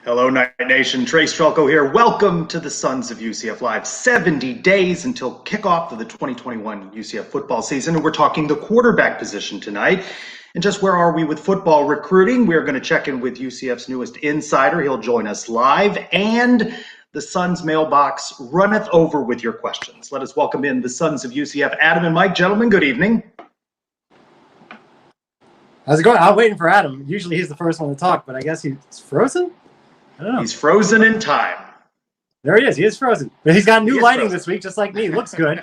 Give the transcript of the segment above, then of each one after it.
Hello, Night Nation. Trey Strelko here. Welcome to the Sons of UCF Live. 70 days until kickoff of the 2021 UCF football season, and we're talking the quarterback position tonight. And just where are we with football recruiting? We're going to check in with UCF's newest insider. He'll join us live, and the Sons mailbox runneth over with your questions. Let us welcome in the Sons of UCF, Adam and Mike. Gentlemen, good evening. How's it going? I'm waiting for Adam. Usually he's the first one to talk, but I guess he's frozen? I don't know. He's frozen in time. There he is. He is frozen. But he's got new lighting this week, just like me. Looks good,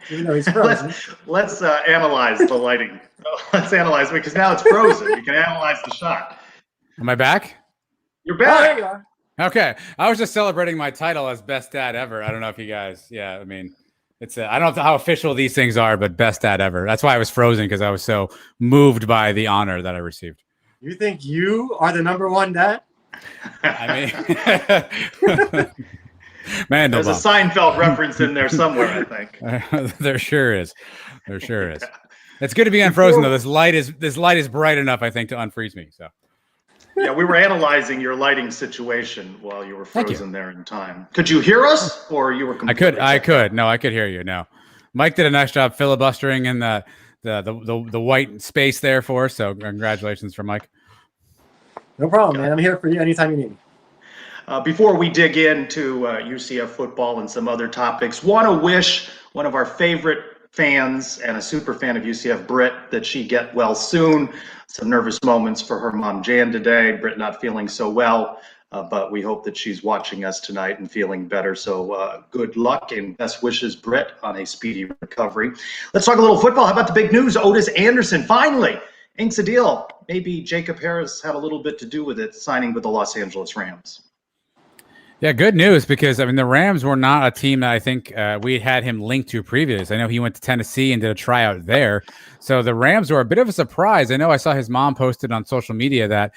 even though he's frozen. Let's analyze the lighting. Let's analyze it, because now it's frozen. We can analyze the shot. Am I back? You're back. Oh, there you are. Okay. I was just celebrating my title as best dad ever. I don't know if you guys, I mean, it's I don't know how official these things are, but best dad ever. That's why I was frozen, because I was so moved by the honor that I received. You think you are the number one dad? I mean, man, there's a Seinfeld reference in there somewhere, I think. There sure is. There sure is. It's good to be unfrozen, though. This light is bright enough, I think, to unfreeze me. So, yeah, we were analyzing your lighting situation while you were frozen there in time. Could you hear us, or you were completely I could. No, I could hear you. No, Mike did a nice job filibustering in the white space there for us. So, congratulations for Mike. No problem, man. I'm here for you anytime you need me. Before we dig into UCF football and some other topics, want to wish one of our favorite fans and a super fan of UCF, Britt, that she get well soon. Some nervous moments for her mom, Jan, today. Britt not feeling so well, but we hope that she's watching us tonight and feeling better. So good luck and best wishes, Britt, on a speedy recovery. Let's talk a little football. How about the big news? Otis Anderson finally inks a deal. Maybe Jacob Harris had a little bit to do with it, signing with the Los Angeles Rams. Yeah, good news, because, I mean, the Rams were not a team that I think we had him linked to previous. I know he went to Tennessee and did a tryout there. So the Rams were a bit of a surprise. I know I saw his mom posted on social media that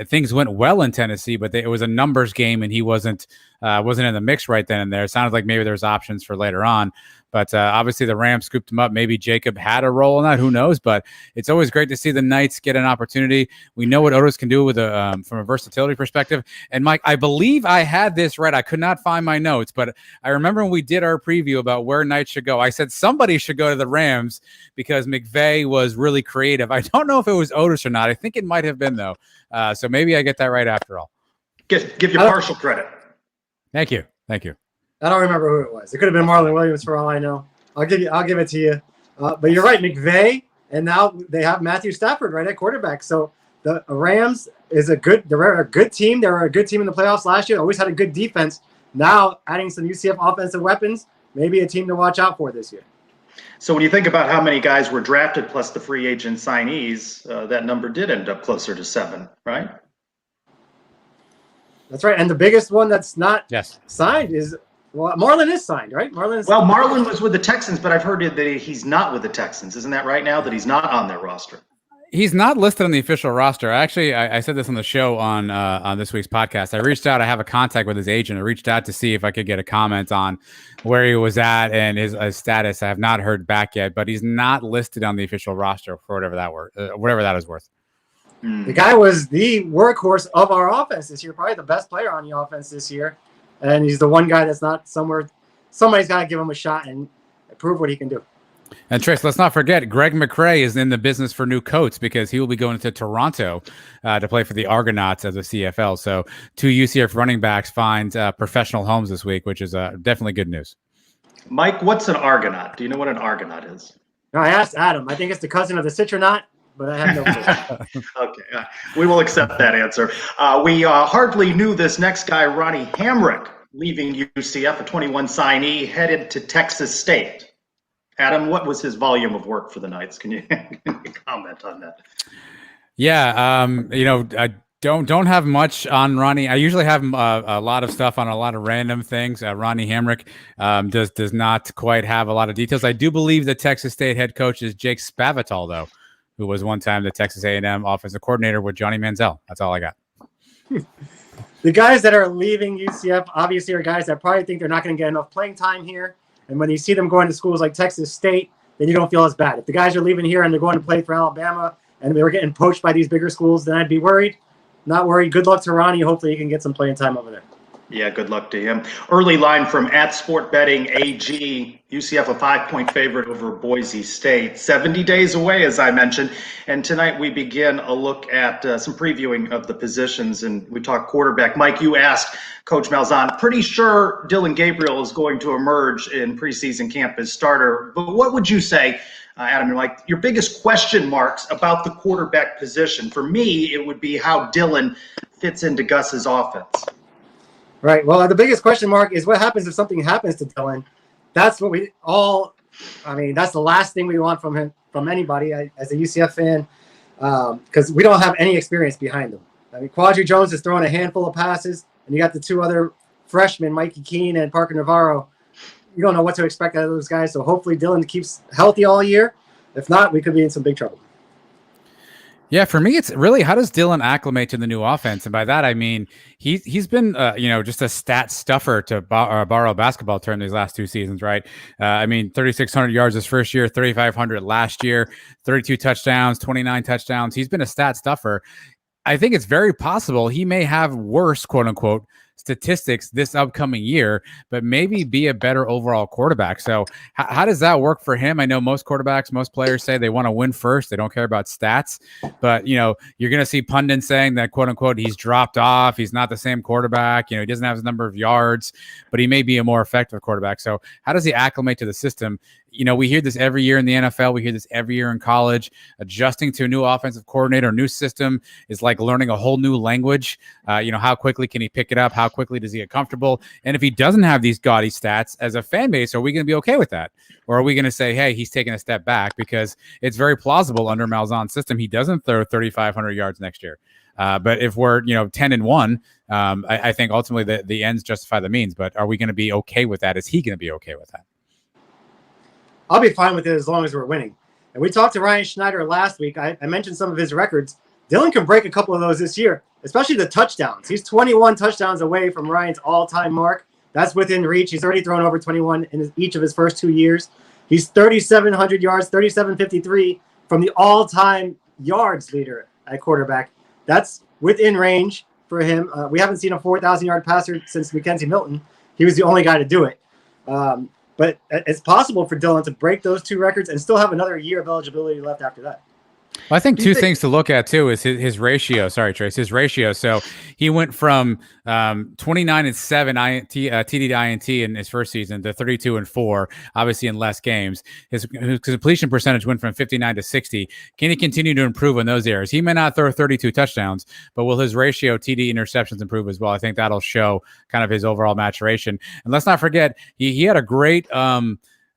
things went well in Tennessee, but it was a numbers game and he wasn't in the mix right then and there. It sounded like maybe there's options for later on. But obviously the Rams scooped him up. Maybe Jacob had a role in that. Who knows? But it's always great to see the Knights get an opportunity. We know what Otis can do with from a versatility perspective. And Mike, I believe I had this right. I could not find my notes, but I remember when we did our preview about where Knights should go, I said somebody should go to the Rams because McVay was really creative. I don't know if it was Otis or not. I think it might have been, though. So maybe I get that right after all. Give you partial credit. Thank you. I don't remember who it was. It could have been Marlon Williams for all I know. I'll give it to you. But you're right, McVay, and now they have Matthew Stafford right at quarterback. So the Rams they're a good team. They were a good team in the playoffs last year. Always had a good defense. Now adding some UCF offensive weapons, maybe a team to watch out for this year. So when you think about how many guys were drafted plus the free agent signees, that number did end up closer to 7, right? That's right. And the biggest one that's not signed is Marlon is signed, right? Marlon was with the Texans, but I've heard that he's not with the Texans. Isn't that right now, that he's not on their roster? He's not listed on the official roster. Actually, I said this on the show on this week's podcast. I reached out. I have a contact with his agent. I reached out to see if I could get a comment on where he was at and his status. I have not heard back yet, but he's not listed on the official roster for whatever that is worth. The guy was the workhorse of our offense this year, probably the best player on the offense this year. And he's the one guy that's not somewhere. Somebody's got to give him a shot and prove what he can do. And Trace, let's not forget, Greg McCrae is in the business for new coats because he will be going to Toronto to play for the Argonauts as a CFL. So 2 UCF running backs find professional homes this week, which is definitely good news. Mike, what's an Argonaut? Do you know what an Argonaut is? No, I asked Adam. I think it's the cousin of the Citronaut, but I have no clue. Okay, we will accept that answer. We hardly knew this next guy, Ronnie Hamrick, leaving UCF, a 21 signee, headed to Texas State. Adam, what was his volume of work for the Knights? Can you comment on that? Yeah, Don't have much on Ronnie. I usually have a lot of stuff on a lot of random things. Ronnie Hamrick does not quite have a lot of details. I do believe the Texas State head coach is Jake Spavital, though, who was one time the Texas A&M offensive coordinator with Johnny Manziel. That's all I got. The guys that are leaving UCF obviously are guys that probably think they're not going to get enough playing time here. And when you see them going to schools like Texas State, then you don't feel as bad. If the guys are leaving here and they're going to play for Alabama and they were getting poached by these bigger schools, then I'd be worried. Not worried. Good luck to Ronnie. Hopefully he can get some playing time over there. Yeah, good luck to him. Early line from @SportBettingAG. UCF a 5-point favorite over Boise State. 70 days away, as I mentioned. And tonight we begin a look at some previewing of the positions. And we talk quarterback. Mike, you asked Coach Malzahn, pretty sure Dillon Gabriel is going to emerge in preseason camp as starter. But what would you say, Adam, you're like your biggest question marks about the quarterback position? For me, it would be how Dillon fits into Gus's offense. Right. Well, the biggest question mark is what happens if something happens to Dillon. That's what we all – I mean, that's the last thing we want from him, from anybody as a UCF fan, because we don't have any experience behind him. I mean, Quadri Jones is throwing a handful of passes, and you got the two other freshmen, Mikey Keene and Parker Navarro. You don't know what to expect out of those guys, so hopefully Dillon keeps healthy all year. If not, we could be in some big trouble. Yeah, for me, it's really how does Dillon acclimate to the new offense, and by that I mean he's been just a stat stuffer to borrow a basketball term these last two seasons, right? I mean 3,600 yards his first year, 3,500 last year, 32 touchdowns, 29 touchdowns. He's been a stat stuffer. I think it's very possible he may have worse, quote unquote, statistics this upcoming year, but maybe be a better overall quarterback. So how does that work for him? I know most quarterbacks, most players say they want to win first. They don't care about stats, but you're going to see pundits saying that, quote unquote, he's dropped off. He's not the same quarterback. He doesn't have his number of yards, but he may be a more effective quarterback. So how does he acclimate to the system? We hear this every year in the NFL. We hear this every year in college. Adjusting to a new offensive coordinator, new system is like learning a whole new language. How quickly can he pick it up? How quickly does he get comfortable? And if he doesn't have these gaudy stats as a fan base, are we going to be okay with that? Or are we going to say, hey, he's taking a step back? Because it's very plausible under Malzahn's system, he doesn't throw 3,500 yards next year. But if we're 10-1, I think ultimately the ends justify the means. But are we going to be okay with that? Is he going to be okay with that? I'll be fine with it as long as we're winning. And we talked to Ryan Schneider last week. I mentioned some of his records. Dillon can break a couple of those this year, especially the touchdowns. He's 21 touchdowns away from Ryan's all-time mark. That's within reach. He's already thrown over 21 in each of his first 2 years. He's 3,700 yards, 3,753 from the all-time yards leader at quarterback. That's within range for him. We haven't seen a 4,000-yard passer since Mackenzie Milton. He was the only guy to do it. But it's possible for Dillon to break those two records and still have another year of eligibility left after that. Well, I think two things to look at too is his ratio. Sorry, Trace, his ratio. So he went from 29-7 TD to INT in his first season to 32-4, obviously in less games. His completion percentage went from 59 to 60. Can he continue to improve in those areas? He may not throw 32 touchdowns, but will his ratio TD interceptions improve as well? I think that'll show kind of his overall maturation. And let's not forget, he had a great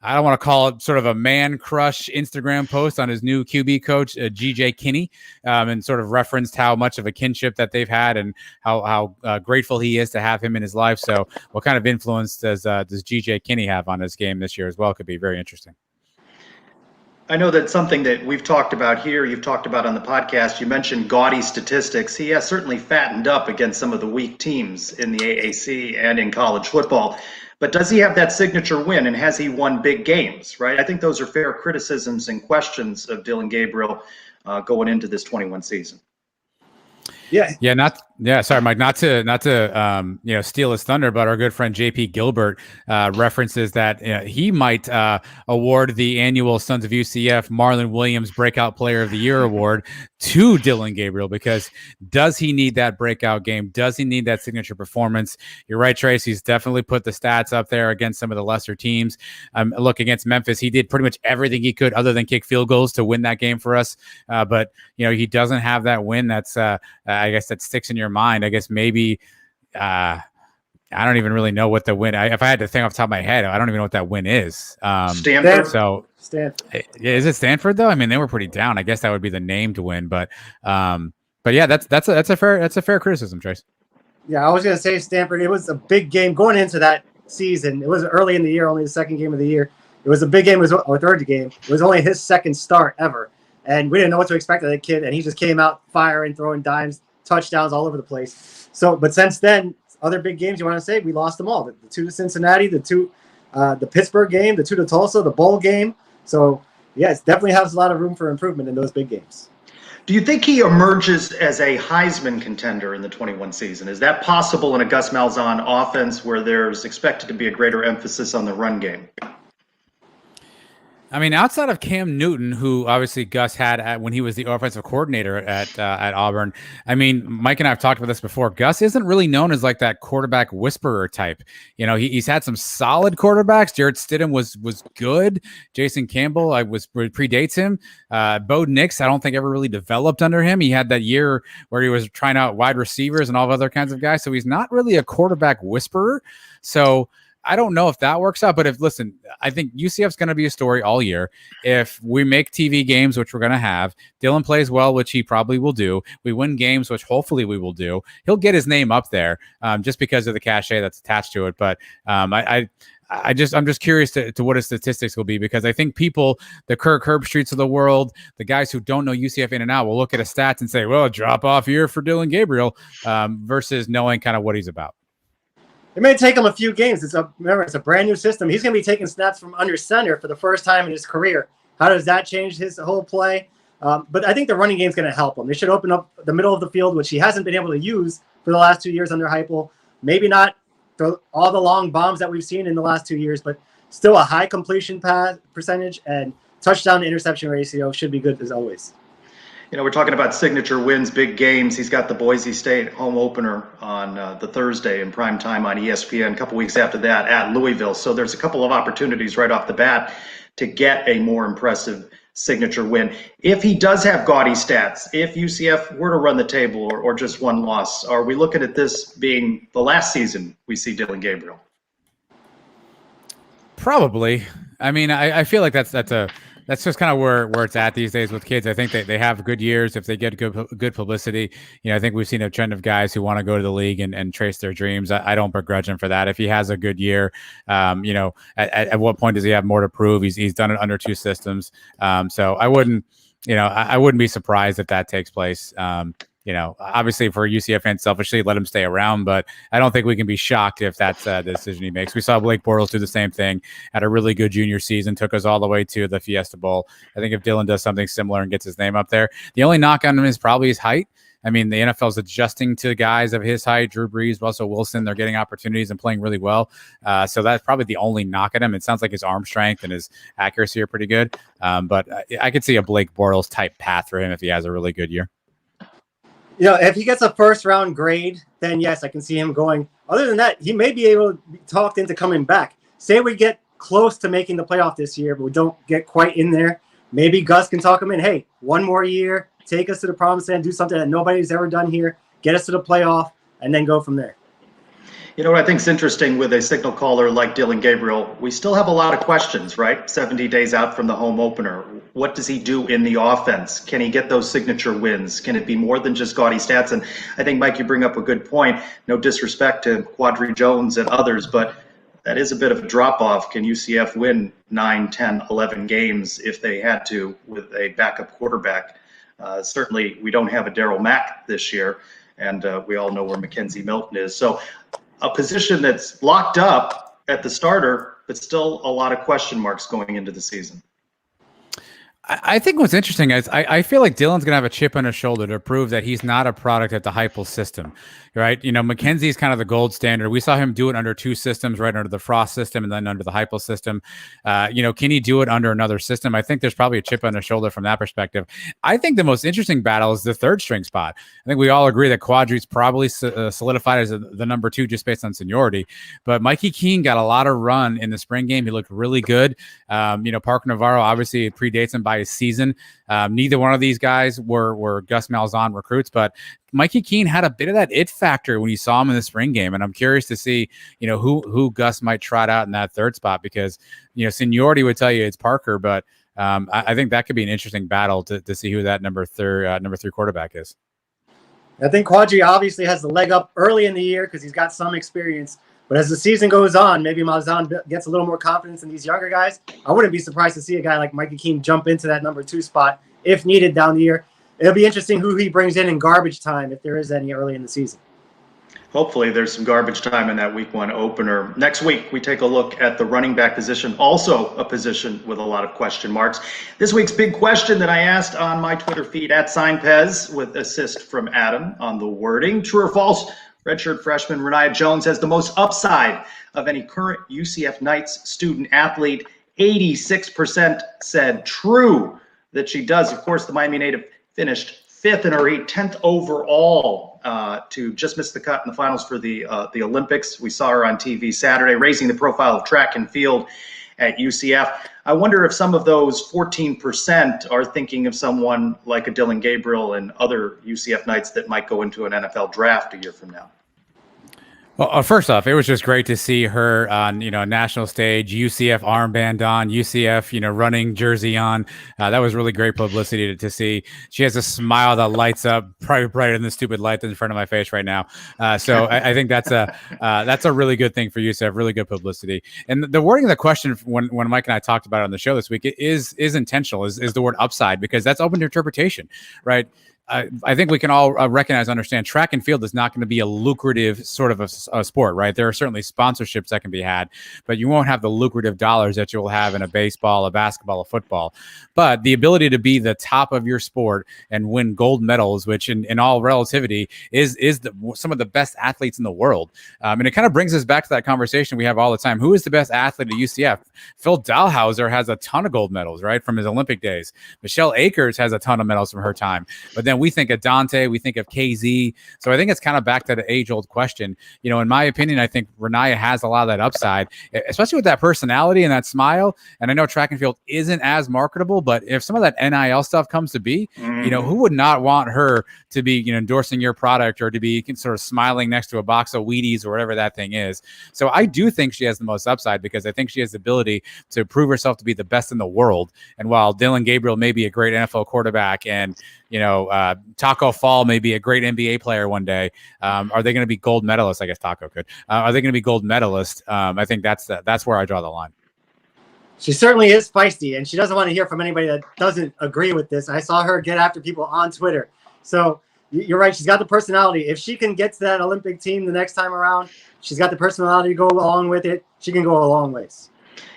I don't want to call it sort of a man crush Instagram post on his new QB coach, GJ Kinney, and sort of referenced how much of a kinship that they've had and how grateful he is to have him in his life. So what kind of influence does GJ Kinney have on his game this year as well? Could be very interesting. I know that's something that we've talked about here, you've talked about on the podcast. You mentioned gaudy statistics. He has certainly fattened up against some of the weak teams in the AAC and in college football. But does he have that signature win, and has he won big games, right? I think those are fair criticisms and questions of Dillon Gabriel going into this 21 season. Sorry, Mike, not to steal his thunder, but our good friend JP Gilbert references that he might award the annual Sons of UCF Marlon Williams Breakout Player of the Year award to Dillon Gabriel, because does he need that breakout game? Does he need that signature performance? You're right, Trace. He's definitely put the stats up there against some of the lesser teams. Look, against Memphis, he did pretty much everything he could other than kick field goals to win that game for us. But he doesn't have that win. That's I guess that sticks in your mind. I guess maybe I don't even really know what the win. If I had to think off the top of my head, I don't even know what that win is. Stanford. Stanford. Is it Stanford though? I mean, they were pretty down. I guess that would be the named win, but But yeah, that's a fair criticism, Trace. Yeah, I was going to say Stanford. It was a big game going into that season. It was early in the year, only the second game of the year. It was a big game, or third game. It was only his second start ever, and we didn't know what to expect of that kid. And he just came out firing, throwing dimes, touchdowns all over the place. So, but since then, other big games you want to say, we lost them all. The two to Cincinnati, the Pittsburgh game, the two to Tulsa, the bowl game. So, yeah, it definitely has a lot of room for improvement in those big games. Do you think he emerges as a Heisman contender in the 21 season? Is that possible in a Gus Malzahn offense where there's expected to be a greater emphasis on the run game? I mean, outside of Cam Newton, who obviously Gus had when he was the offensive coordinator at Auburn, I mean, Mike and I have talked about this before. Gus isn't really known as like that quarterback whisperer type. You know, he's had some solid quarterbacks. Jarrett Stidham was good. Jason Campbell predates him. Bo Nix, I don't think ever really developed under him. He had that year where he was trying out wide receivers and all other kinds of guys. So he's not really a quarterback whisperer. So I don't know if that works out, but I think UCF's going to be a story all year. If we make TV games, which we're going to have, Dylan plays well, which he probably will do. We win games, which hopefully we will do. He'll get his name up there just because of the cachet that's attached to it. But I'm just curious to what his statistics will be, because I think people, the Kirk Herbstreits of the world, the guys who don't know UCF in and out, will look at his stats and say, well, drop off year for Dylan Gabriel versus knowing kind of what he's about. It may take him a few games. Remember, it's a brand new system. He's going to be taking snaps from under center for the first time in his career. How does that change his whole play? But I think the running game is going to help him. They should open up the middle of the field, which he hasn't been able to use for the last 2 years under Heupel. Maybe not throw all the long bombs that we've seen in the last 2 years, but still a high completion pass percentage and touchdown to interception ratio should be good as always. You know, we're talking about signature wins, big games. He's got the Boise State home opener on the Thursday in prime time on ESPN. A couple weeks after that at Louisville. So there's a couple of opportunities right off the bat to get a more impressive signature win. If he does have gaudy stats, if UCF were to run the table or just one loss, are we looking at this being the last season we see Dylan Gabriel? Probably. I mean, I feel like that's just kind of where it's at these days with kids. I think they have good years if they get good publicity. You know, I think we've seen a trend of guys who want to go to the league and trace their dreams. I don't begrudge him for that. If he has a good year, you know, at what point does he have more to prove? He's done it under two systems. So I wouldn't be surprised if that takes place. You know, obviously for UCF fans, selfishly, let him stay around, but I don't think we can be shocked if that's the decision he makes. We saw Blake Bortles do the same thing, had a really good junior season, took us all the way to the Fiesta Bowl. I think if Dylan does something similar and gets his name up there, the only knock on him is probably his height. I mean, the NFL is adjusting to guys of his height, Drew Brees, Russell Wilson. They're getting opportunities and playing really well. So that's probably the only knock at him. It sounds like his arm strength and his accuracy are pretty good. But I could see a Blake Bortles type path for him if he has a really good year. You know, if he gets a first-round grade, then yes, I can see him going. Other than that, he may be able to be talked into coming back. Say we get close to making the playoff this year, but we don't get quite in there. Maybe Gus can talk him in. Hey, one more year, take us to the promised land, do something that nobody's ever done here, get us to the playoff, and then go from there. You know what I think is interesting with a signal caller like Dylan Gabriel, we still have a lot of questions, right? 70 days out from the home opener. What does he do in the offense? Can he get those signature wins? Can it be more than just gaudy stats? And I think, Mike, you bring up a good point. No disrespect to Quadri Jones and others, but that is a bit of a drop-off. Can UCF win 9, 10, 11 games if they had to with a backup quarterback? Certainly, we don't have a Darryl Mack this year, and we all know where Mackenzie Milton is. So a position that's locked up at the starter, but still a lot of question marks going into the season. I think what's interesting is I feel like Dylan's going to have a chip on his shoulder to prove that he's not a product at the Heupel system, right? You know, Mackenzie's kind of the gold standard. We saw him do it under two systems, right, under the Frost system and then under the Heupel system. You know, can he do it under another system? I think there's probably a chip on his shoulder from that perspective. I think the most interesting battle is the third string spot. I think we all agree that Quadri's probably solidified as the number two just based on seniority. But Mikey Keene got a lot of run in the spring game. He looked really good. You know, Parker Navarro obviously predates him by his season. Neither one of these guys were Gus Malzahn recruits, but Mikey Keene had a bit of that it factor when you saw him in the spring game. And I'm curious to see, you know, who Gus might trot out in that third spot, because, you know, seniority would tell you it's Parker, but I think that could be an interesting battle to see who that number three quarterback is. I think Quadri obviously has the leg up early in the year because he's got some experience. But as the season goes on, maybe Malzahn gets a little more confidence in these younger guys. I wouldn't be surprised to see a guy like Mikey Keene jump into that number 2 spot if needed down the year. It'll be interesting who he brings in garbage time, if there is any early in the season. Hopefully there's some garbage time in that week 1 opener. Next week, we take a look at the running back position, also a position with a lot of question marks. This week's big question that I asked on my Twitter feed at SignPez with assist from Adam on the wording. True or false, redshirt freshman Renaya Jones has the most upside of any current UCF Knights student athlete. 86% said true that she does. Of course, the Miami native finished 5th in her heat, 10th overall to just miss the cut in the finals for the Olympics. We saw her on TV Saturday, raising the profile of track and field at UCF. I wonder if some of those 14% are thinking of someone like a Dylan Gabriel and other UCF Knights that might go into an NFL draft a year from now. Well, first off, it was just great to see her on, national stage, UCF armband on, UCF, running jersey on. That was really great publicity to see. She has a smile that lights up, probably brighter than the stupid light that's in front of my face right now. So I think that's a really good thing for UCF, really good publicity. And the wording of the question when Mike and I talked about it on the show this week is intentional, is the word upside, because that's open to interpretation, right? I think we can all recognize, understand track and field is not going to be a lucrative sort of a sport, right? There are certainly sponsorships that can be had, but you won't have the lucrative dollars that you'll have in a baseball, a basketball, a football. But the ability to be the top of your sport and win gold medals, which in all relativity is some of the best athletes in the world. And it kind of brings us back to that conversation we have all the time. Who is the best athlete at UCF? Phil Dahlhauser has a ton of gold medals, right, from his Olympic days. Michelle Akers has a ton of medals from her time. But then we think of Dante, we think of KZ. So I think it's kind of back to the age-old question. In my opinion, I think Renaya has a lot of that upside, especially with that personality and that smile. And I know track and field isn't as marketable, but if some of that NIL stuff comes to be, who would not want her to be, endorsing your product or to be sort of smiling next to a box of Wheaties or whatever that thing is. So I do think she has the most upside because I think she has the ability to prove herself to be the best in the world. And while Dylan Gabriel may be a great NFL quarterback and, Taco Fall may be a great NBA player one day. Are they going to be gold medalists? I guess Taco could. Are they going to be gold medalists? I think that's where I draw the line. She certainly is feisty, and she doesn't want to hear from anybody that doesn't agree with this. I saw her get after people on Twitter. So you're right. She's got the personality. If she can get to that Olympic team the next time around, she's got the personality to go along with it. She can go a long ways.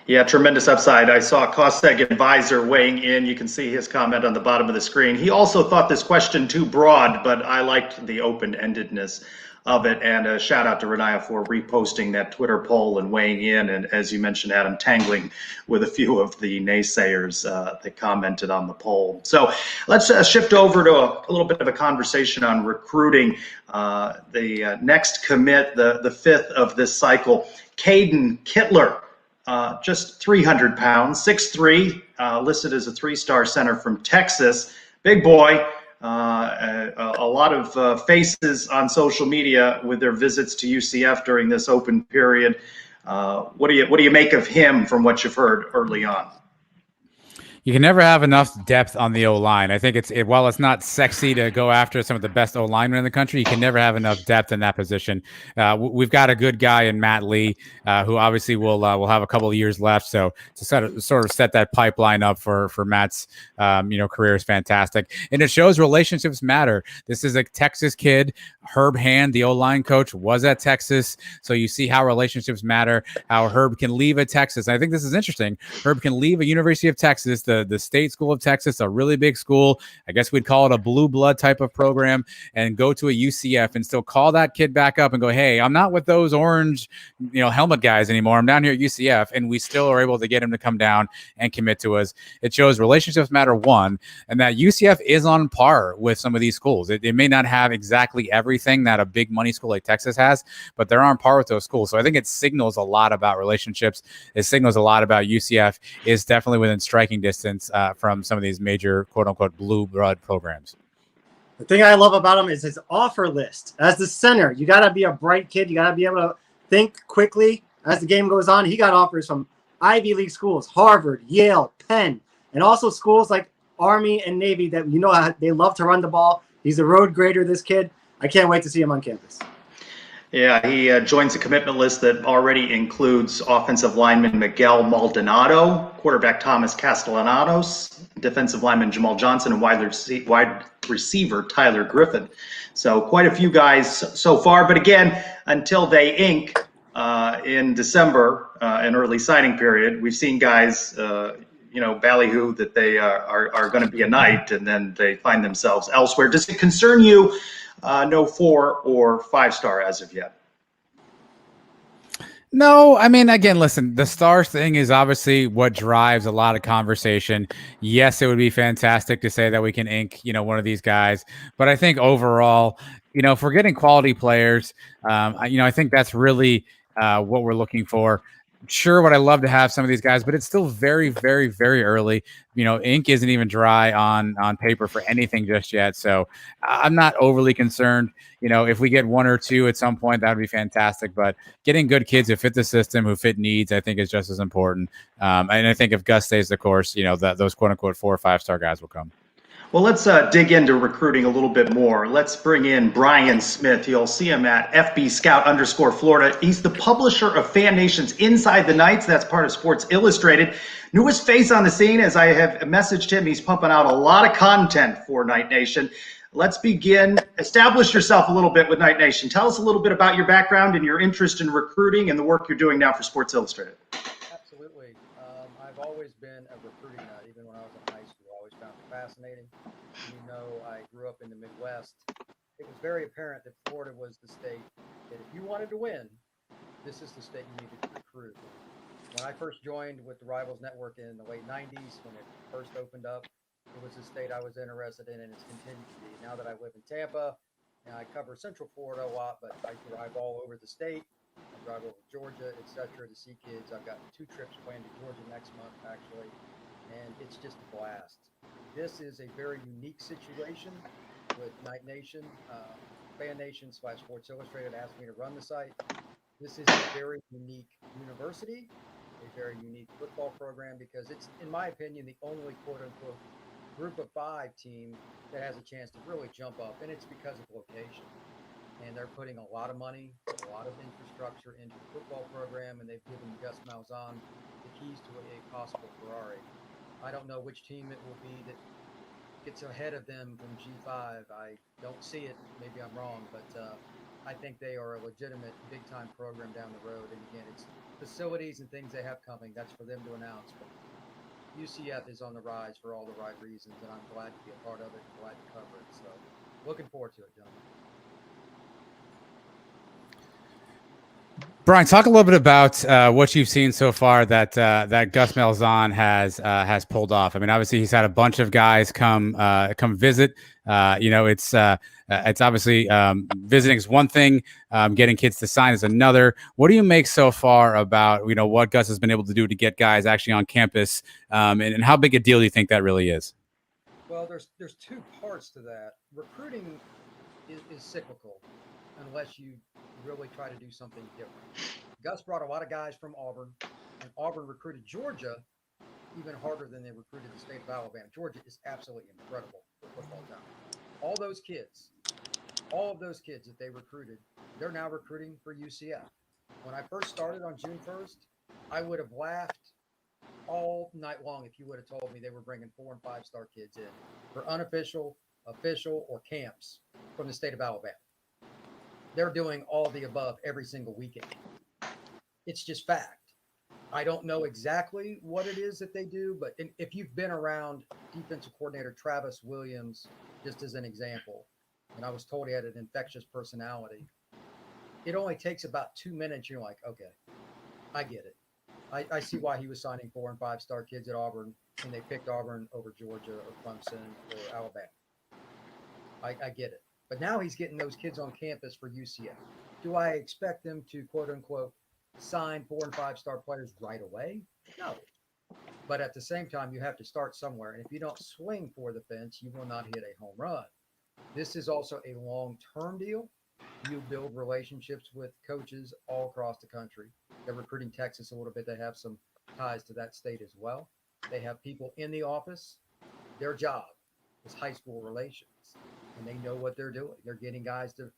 Yeah, tremendous upside. I saw Costeg Advisor weighing in. You can see his comment on the bottom of the screen. He also thought this question too broad, but I liked the open-endedness of it. And a shout out to Renaya for reposting that Twitter poll and weighing in. And as you mentioned, Adam, tangling with a few of the naysayers that commented on the poll. So let's shift over to a little bit of a conversation on recruiting. The next commit, the 5th of this cycle, Caden Kittler. Just 300 pounds, 6'3", listed as a 3-star center from Texas. Big boy. A lot of faces on social media with their visits to UCF during this open period. What do you make of him from what you've heard early on? You can never have enough depth on the O-line. I think while it's not sexy to go after some of the best O-linemen in the country, you can never have enough depth in that position. We've got a good guy in Matt Lee, who obviously will have a couple of years left. So to sort of set that pipeline up for Matt's career is fantastic, and it shows relationships matter. This is a Texas kid. Herb Hand, the O-line coach, was at Texas, so you see how relationships matter. How Herb can leave at Texas. And I think this is interesting. Herb can leave a University of Texas, the State School of Texas, a really big school. I guess we'd call it a blue blood type of program, and go to a UCF and still call that kid back up and go, hey, I'm not with those orange, helmet guys anymore. I'm down here at UCF, and we still are able to get him to come down and commit to us. It shows relationships matter, one, and that UCF is on par with some of these schools. It may not have exactly everything that a big money school like Texas has, but they're on par with those schools. So I think it signals a lot about relationships. It signals a lot about UCF is definitely within striking distance from some of these major quote-unquote blue blood programs. The thing I love about him is his offer list. As the center, you got to be a bright kid. You got to be able to think quickly as the game goes on. He got offers from Ivy League schools, Harvard, Yale, Penn, and also schools like Army and Navy that they love to run the ball. He's a road grader, this kid. I can't wait to see him on campus. Yeah, he joins a commitment list that already includes offensive lineman Miguel Maldonado, quarterback Thomas Castellanos, defensive lineman Jamal Johnson, and wide receiver Tyler Griffin. So quite a few guys so far. But again, until they ink in December, an early signing period, we've seen guys, ballyhoo that they are going to be a Knight, and then they find themselves elsewhere. Does it concern you? No 4 or 5-star as of yet. No, I mean, again, listen, the stars thing is obviously what drives a lot of conversation. Yes, it would be fantastic to say that we can ink, one of these guys, but I think overall, if we're getting quality players, I think that's really what we're looking for. Sure, would I love to have some of these guys, but it's still very, very, very early. Ink isn't even dry on paper for anything just yet, so I'm not overly concerned. If we get 1 or 2 at some point, that would be fantastic. But getting good kids who fit the system, who fit needs, I think is just as important. And I think if Gus stays the course, those quote unquote 4 or 5-star guys will come. Well, let's dig into recruiting a little bit more. Let's bring in Brian Smith. You'll see him at FB Scout_Florida. He's the publisher of Fan Nation's Inside the Knights. That's part of Sports Illustrated. Newest face on the scene, as I have messaged him. He's pumping out a lot of content for Knight Nation. Let's begin. Establish yourself a little bit with Knight Nation. Tell us a little bit about your background and your interest in recruiting and the work you're doing now for Sports Illustrated. Absolutely. I've always been a recruiting nut, even when I was in high school. I always found it fascinating. I grew up in the Midwest. It was very apparent that Florida was the state that if you wanted to win, this is the state you needed to recruit. When I first joined with the Rivals Network in the late 90s, when it first opened up, it was a state I was interested in, and it's continued to be. Now that I live in Tampa, and I cover Central Florida a lot, but I drive all over the state. I drive over Georgia, etc., to see kids. I've got 2 trips planned to Georgia next month, actually, and it's just a blast. This is a very unique situation with Knight Nation, Fan Nation / Sports Illustrated asked me to run the site. This is a very unique university, a very unique football program, because it's, in my opinion, the only quote unquote group of 5 team that has a chance to really jump up, and it's because of location. And they're putting a lot of money, a lot of infrastructure into the football program, and they've given Gus Malzahn the keys to a possible Ferrari. I don't know which team it will be that gets ahead of them from G5. I don't see it. Maybe I'm wrong, but I think they are a legitimate big-time program down the road. And again, it's facilities and things they have coming. That's for them to announce. But UCF is on the rise for all the right reasons, and I'm glad to be a part of it and glad to cover it. So looking forward to it, gentlemen. Brian, talk a little bit about what you've seen so far that Gus Malzahn has pulled off. I mean, obviously he's had a bunch of guys come visit. It's obviously visiting is one thing, getting kids to sign is another. What do you make so far about what Gus has been able to do to get guys actually on campus, and how big a deal do you think that really is? Well, there's 2 parts to that. Recruiting is cyclical unless you really try to do something different. Gus brought a lot of guys from Auburn, and Auburn recruited Georgia even harder than they recruited the state of Alabama. Georgia is absolutely incredible for football talent. All of those kids that they recruited, they're now recruiting for UCF. When I first started on June 1st, I would have laughed all night long if you would have told me they were bringing 4 and 5-star kids in for unofficial, official, or camps from the state of Alabama. They're doing all the above every single weekend. It's just fact. I don't know exactly what it is that they do, but if you've been around defensive coordinator Travis Williams, just as an example, and I was told he had an infectious personality, it only takes about 2 minutes. You're like, okay, I get it. I see why he was signing 4 and 5-star kids at Auburn, and they picked Auburn over Georgia or Clemson or Alabama. I get it. But now he's getting those kids on campus for UCF. Do I expect them to, quote unquote, sign 4 and 5-star players right away? No. But at the same time, you have to start somewhere. And if you don't swing for the fence, you will not hit a home run. This is also a long-term deal. You build relationships with coaches all across the country. They're recruiting Texas a little bit. They have some ties to that state as well. They have people in the office. Their job is high school relations. and they know what they're doing. They're getting guys to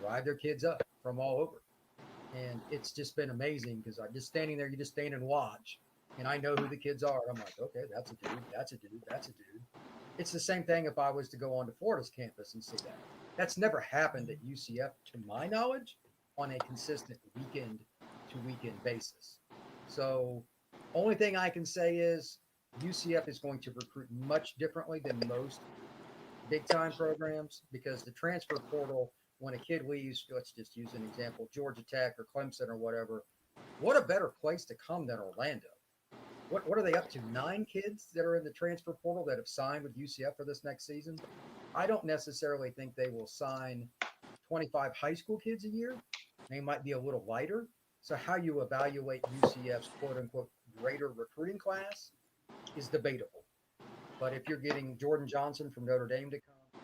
drive their kids up from all over. And it's just been amazing because I'm just standing there, you just stand and watch, and I know who the kids are. I'm like, okay, that's a dude, that's a dude, that's a dude. It's the same thing if I was to go on to Florida's campus and see that. That's never happened at UCF, to my knowledge, on a consistent weekend to weekend basis. So, only thing I can say is UCF is going to recruit much differently than most big time programs because the transfer portal, when a kid leaves, let's just use an example, Georgia Tech or Clemson or whatever, what a better place to come than Orlando. What are they up to? 9 kids that are in the transfer portal that have signed with UCF for this next season? I don't necessarily think they will sign 25 high school kids a year. They might be a little lighter. So how you evaluate UCF's quote unquote greater recruiting class is debatable. But if you're getting Jordan Johnson from Notre Dame to come,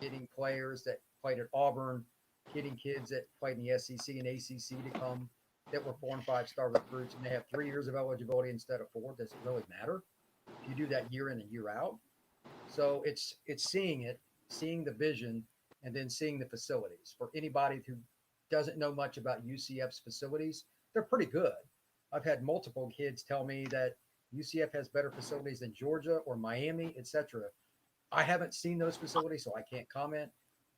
getting players that played at Auburn, getting kids that played in the SEC and ACC to come that were 4 and 5 star recruits, and they have 3 years of eligibility instead of 4, does it really matter if you do that year in and year out? So it's seeing it, seeing the vision, and then seeing the facilities. For anybody who doesn't know much about UCF's facilities, they're pretty good. I've had multiple kids tell me that UCF has better facilities than Georgia or Miami, etc. I haven't seen those facilities, so I can't comment.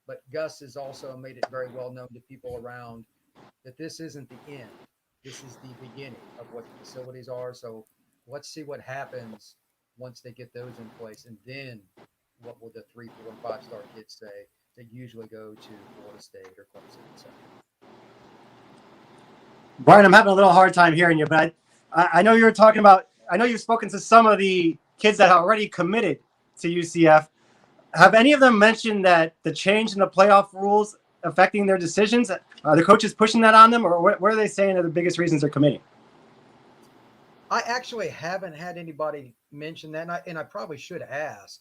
But Gus has also made it very well known to people around that this isn't the end. This is the beginning of what the facilities are. So let's see what happens once they get those in place. And then what will the 3, 4, and 5 star kids say that usually go to Florida State or Clemson, etc. Brian, I'm having a little hard time hearing you, but I know you were talking about, I know you've spoken to some of the kids that are already committed to UCF. Have any of them mentioned that the change in the playoff rules affecting their decisions? Are the coaches pushing that on them, or what are they saying are the biggest reasons they're committing? I actually haven't had anybody mention that, and I probably should ask.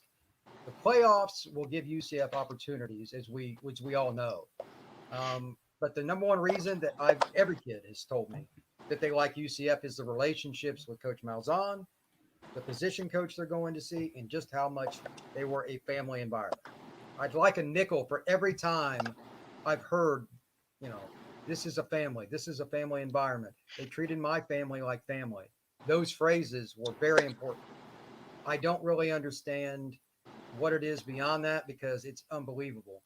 The playoffs will give UCF opportunities, which we all know. But the number one reason that every kid has told me that they like UCF is the relationships with Coach Malzahn, the position coach they're going to see, and just how much they were a family environment. I'd like a nickel for every time I've heard, this is a family. This is a family environment. They treated my family like family. Those phrases were very important. I don't really understand what it is beyond that because it's unbelievable.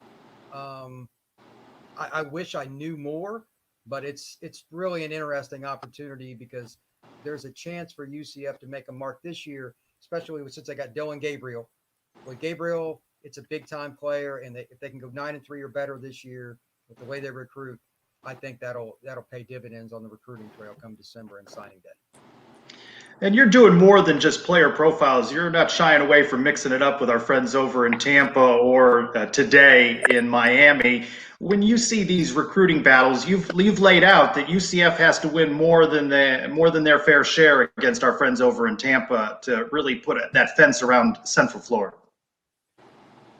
I wish I knew more, but it's really an interesting opportunity because there's a chance for UCF to make a mark this year, especially since they got Dylan Gabriel. With Gabriel, it's a big time player, and if they can go 9-3 or better this year with the way they recruit, I think that'll pay dividends on the recruiting trail come December and signing day. And you're doing more than just player profiles. You're not shying away from mixing it up with our friends over in Tampa or today in Miami. When you see these recruiting battles, you've laid out that UCF has to win more than their fair share against our friends over in Tampa to really put that fence around Central Florida.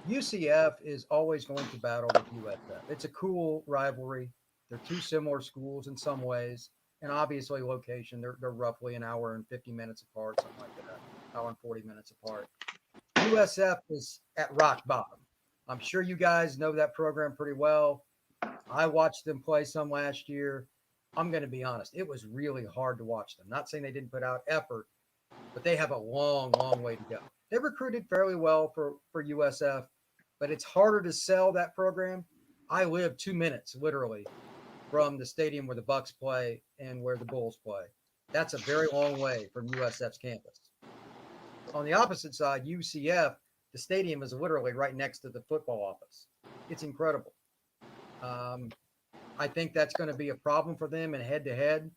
UCF is always going to battle with USF. It's a cool rivalry. They're two similar schools in some ways. And obviously location, they're roughly an hour and 50 minutes apart, something like that, hour and 40 minutes apart. USF is at rock bottom. I'm sure you guys know that program pretty well. I watched them play some last year. I'm going to be honest. It was really hard to watch them. Not saying they didn't put out effort, but they have a long, long way to go. They recruited fairly well for USF, but it's harder to sell that program. I live 2 minutes, literally, from the stadium where the Bucks play and where the Bulls play. That's a very long way from USF's campus. On the opposite side, UCF, the stadium is literally right next to the football office. It's incredible. I think that's going to be a problem for them in head-to-head.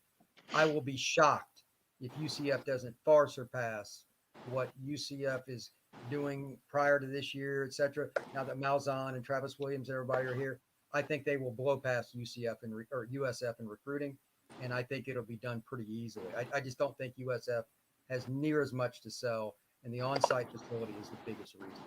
I will be shocked if UCF doesn't far surpass what UCF is doing prior to this year, et cetera. Now that Malzahn and Travis Williams and everybody are here, I think they will blow past UCF or USF in recruiting, and I think it'll be done pretty easily. I just don't think USF has near as much to sell, and the on-site facility is the biggest reason.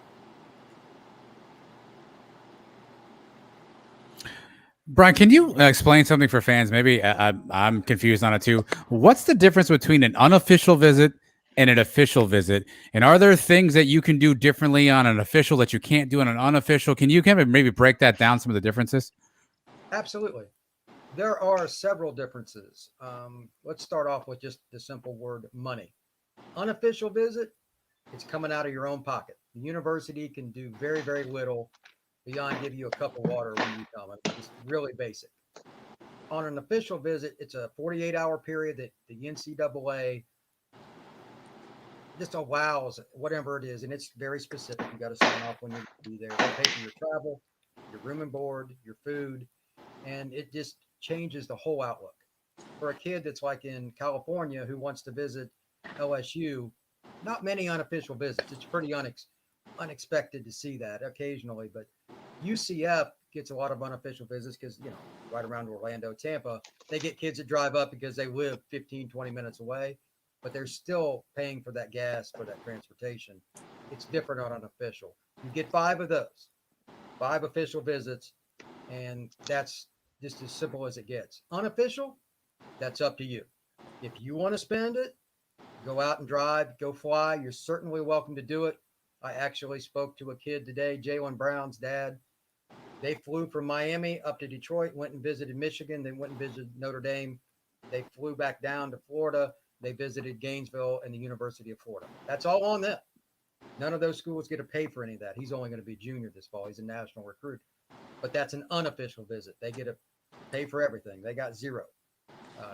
Brian, can you explain something for fans? Maybe I'm confused on it too. What's the difference between an unofficial visit and an official visit. And are there things that you can do differently on an official that you can't do on an unofficial? Can you kind of maybe break that down, some of the differences? Absolutely. There are several differences. Let's start off with just the simple word money. Unofficial visit, it's coming out of your own pocket. The university can do very, very little beyond give you a cup of water when you come. It's really basic. On an official visit, it's a 48-hour period that the NCAA just allows whatever it is, and it's very specific. You got to sign off when you be there. They pay for your travel, your room and board, your food, and it just changes the whole outlook. For a kid that's like in California who wants to visit LSU, not many unofficial visits. It's pretty unexpected to see that occasionally, but UCF gets a lot of unofficial visits because, right around Orlando, Tampa, they get kids that drive up because they live 15, 20 minutes away, but they're still paying for that gas, for that transportation. It's different on an official. You get 5 of those, 5 official visits, and that's just as simple as it gets. Unofficial, that's up to you. If you want to spend it, go out and drive, go fly. You're certainly welcome to do it. I actually spoke to a kid today, Jalen Brown's dad. They flew from Miami up to Detroit, went and visited Michigan, then went and visited Notre Dame. They flew back down to Florida. They visited Gainesville and the University of Florida. That's all on them. None of those schools get to pay for any of that. He's only going to be junior this fall. He's a national recruit. But that's an unofficial visit. They get to pay for everything. They got zero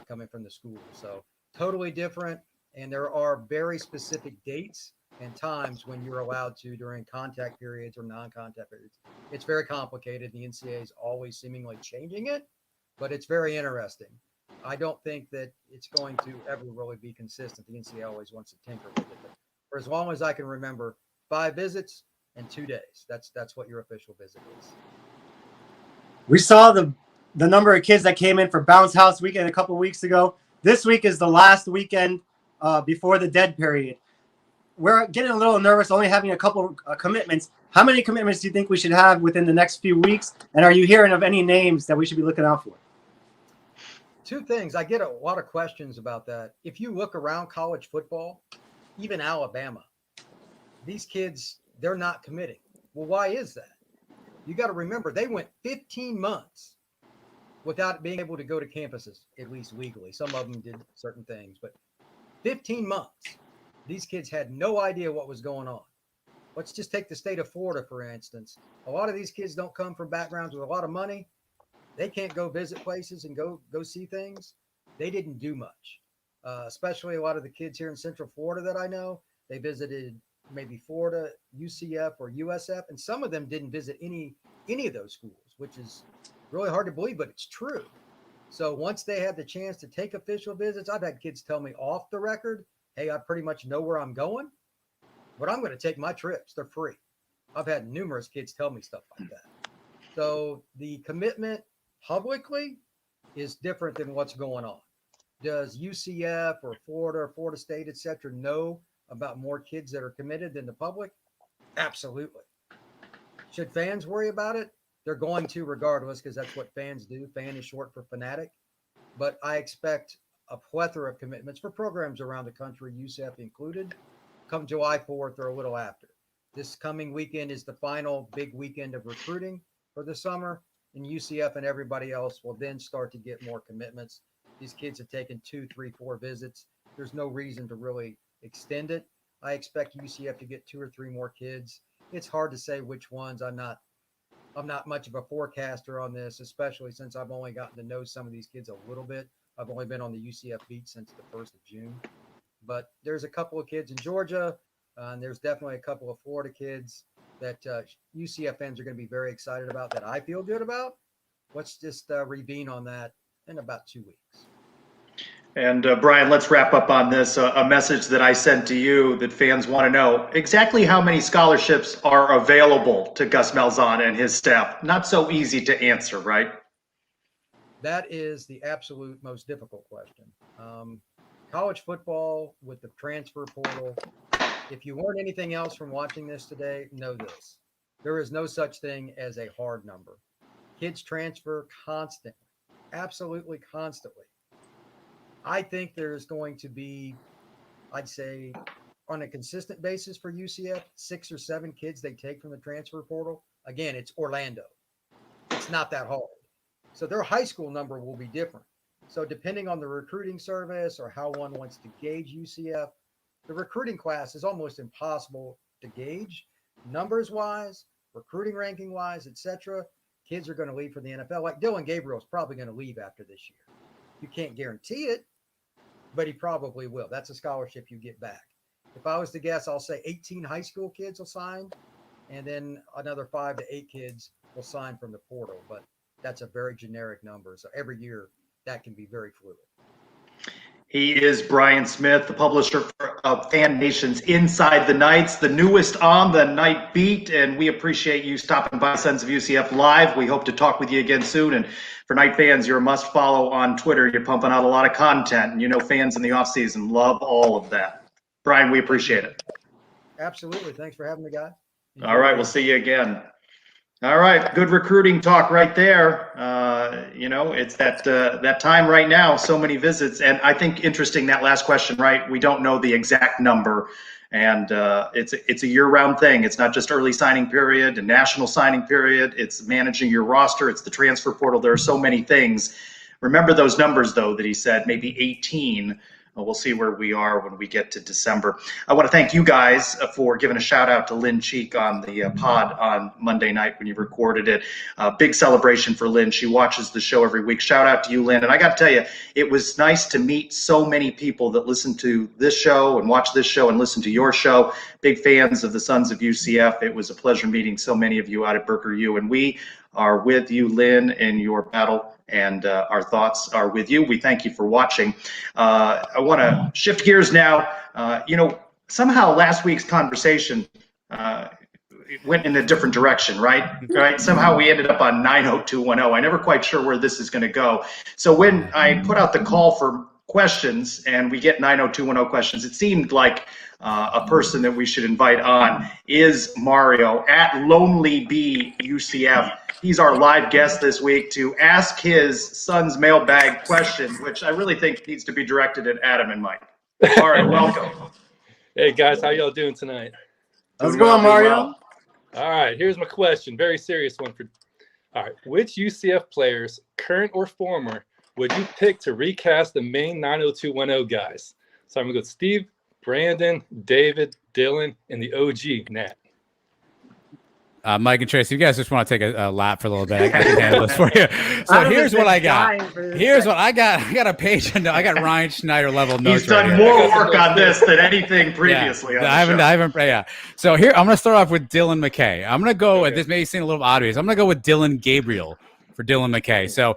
coming from the school. So totally different. And there are very specific dates and times when you're allowed to during contact periods or non-contact periods. It's very complicated. The NCAA is always seemingly changing it, but it's very interesting. I don't think that it's going to ever really be consistent. The NCAA always wants to tinker with it. But for as long as I can remember, 5 visits and 2 days. That's what your official visit is. We saw the number of kids that came in for Bounce House weekend a couple of weeks ago. This week is the last weekend before the dead period. We're getting a little nervous only having a couple commitments. How many commitments do you think we should have within the next few weeks? And are you hearing of any names that we should be looking out for? 2 things. I get a lot of questions about that. If you look around college football, even Alabama, these kids, they're not committing. Well, why is that? You got to remember, they went 15 months without being able to go to campuses, at least legally. Some of them did certain things, but 15 months. These kids had no idea what was going on. Let's just take the state of Florida, for instance. A lot of these kids don't come from backgrounds with a lot of money. They can't go visit places and go see things. They didn't do much, especially a lot of the kids here in Central Florida that I know. They visited maybe Florida, UCF, or USF, and some of them didn't visit any of those schools, which is really hard to believe, but it's true. So once they had the chance to take official visits, I've had kids tell me off the record, hey, I pretty much know where I'm going, but I'm going to take my trips. They're free. I've had numerous kids tell me stuff like that. So the commitment publicly is different than what's going on. Does UCF or Florida State, et cetera, know about more kids that are committed than the public? Absolutely. Should fans worry about it? They're going to regardless, because that's what fans do. Fan is short for fanatic. But I expect a plethora of commitments for programs around the country, UCF included, come July 4th or a little after. This coming weekend is the final big weekend of recruiting for the summer, and UCF and everybody else will then start to get more commitments. These kids have taken 2, 3, 4 visits. There's no reason to really extend it. I expect UCF to get 2 or 3 more kids. It's hard to say which ones. I'm not much of a forecaster on this, especially since I've only gotten to know some of these kids a little bit. I've only been on the UCF beat since the 1st of June. But there's a couple of kids in Georgia, and there's definitely a couple of Florida kids that UCF fans are going to be very excited about, that I feel good about. Let's just reconvene on that in about 2 weeks. And Brian, let's wrap up on this. A message that I sent to you that fans want to know exactly how many scholarships are available to Gus Malzahn and his staff. Not so easy to answer, right? That is the absolute most difficult question. College football with the transfer portal, if you learn anything else from watching this today, know this. There is no such thing as a hard number. Kids transfer constantly, absolutely constantly. I think there's going to be I'd say on a consistent basis for UCF, 6 or 7 kids they take from the transfer portal. Again, it's Orlando. It's not that hard. So their high school number will be different. So depending on the recruiting service or how one wants to gauge UCF, the recruiting class is almost impossible to gauge numbers wise, recruiting ranking wise, etc. Kids are going to leave for the NFL. Like Dylan Gabriel is probably going to leave after this year. You can't guarantee it, but he probably will. That's a scholarship you get back. If I was to guess, I'll say 18 high school kids will sign, and then another 5 to 8 kids will sign from the portal. But that's a very generic number. So every year that can be very fluid. He is Brian Smith, the publisher of Fan Nation's Inside the Knights, the newest on the Night Beat, and we appreciate you stopping by Sons of UCF Live. We hope to talk with you again soon. And for Knight fans, you're a must follow on Twitter. You're pumping out a lot of content, and you know fans in the offseason love all of that. Brian, we appreciate it. Absolutely. Thanks for having me, guys. All right, we'll see you again. All right, good recruiting talk right there. It's that time right now, so many visits. And I think interesting, that last question, right? We don't know the exact number. And it's a year-round thing. It's not just early signing period and national signing period. It's managing your roster. It's the transfer portal. There are so many things. Remember those numbers, though, that he said, maybe 18. We'll see where we are when we get to December. I want to thank you guys for giving a shout out to Lynn Cheek on the pod on Monday night when you recorded it. Big celebration for Lynn. She watches the show every week. Shout out to you, Lynn. And I got to tell you, it was nice to meet so many people that listen to this show and watch this show and listen to your show. Big fans of the Sons of UCF. It was a pleasure meeting so many of you out at Burker U. And we are with you, Lynn, in your battle. And our thoughts are with you. We thank you for watching. I want to shift gears now. Somehow last week's conversation went in a different direction, right? Somehow we ended up on 90210. I'm never quite sure where this is going to go. So when I put out the call for questions and we get 90210 questions, it seemed like a person that we should invite on is Mario at Lonely Bee UCF. He's our live guest this week to ask his son's mailbag question, which I really think needs to be directed at Adam and Mike. All right, welcome. Hey guys, how y'all doing tonight? How's it going, Mario? All right, here's my question. Very serious one for. All right, which UCF players, current or former, would you pick to recast the main 90210 guys? So I'm gonna go with Steve, Brandon, David, Dylan, and the OG Nat. Mike and Trace, you guys just want to take a lap for a little bit. I can handle this for you. So here's what I got. Here's what I got. I got a page. I got Ryan Schneider level notes. He's done more work on this than anything previously. Yeah, I haven't. Yeah. So here, I'm going to start off with Dylan McKay. I'm going to go. Okay. This may seem a little obvious. I'm going to go with Dylan Gabriel for Dylan McKay. So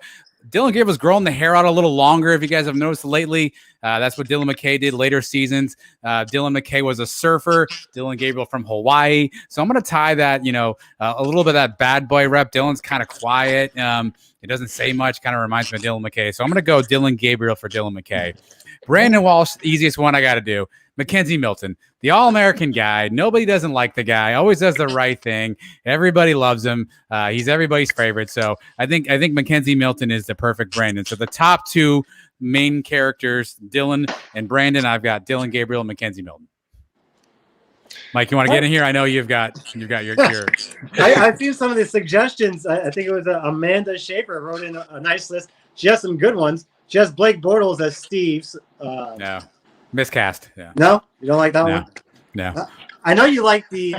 Dylan Gabriel's growing the hair out a little longer. If you guys have noticed lately, that's what Dylan McKay did later seasons. Dylan McKay was a surfer. Dylan Gabriel from Hawaii. So I'm going to tie that, a little bit of that bad boy rep. Dylan's kind of quiet. He doesn't say much. Kind of reminds me of Dylan McKay. So I'm going to go Dylan Gabriel for Dylan McKay. Brandon Walsh, easiest one I got to do. Mackenzie Milton, the All-American guy. Nobody doesn't like the guy. Always does the right thing. Everybody loves him. He's everybody's favorite. So I think Mackenzie Milton is the perfect Brandon. So the top two main characters, Dylan and Brandon. I've got Dylan Gabriel and Mackenzie Milton. Mike, you want to get in here? I know you've got your. I've seen some of the suggestions. I think it was Amanda Schaefer wrote in a nice list. She has some good ones. She has Blake Bortles as Steve's. No. Miscast. Yeah. No? You don't like that one? No. I know you like the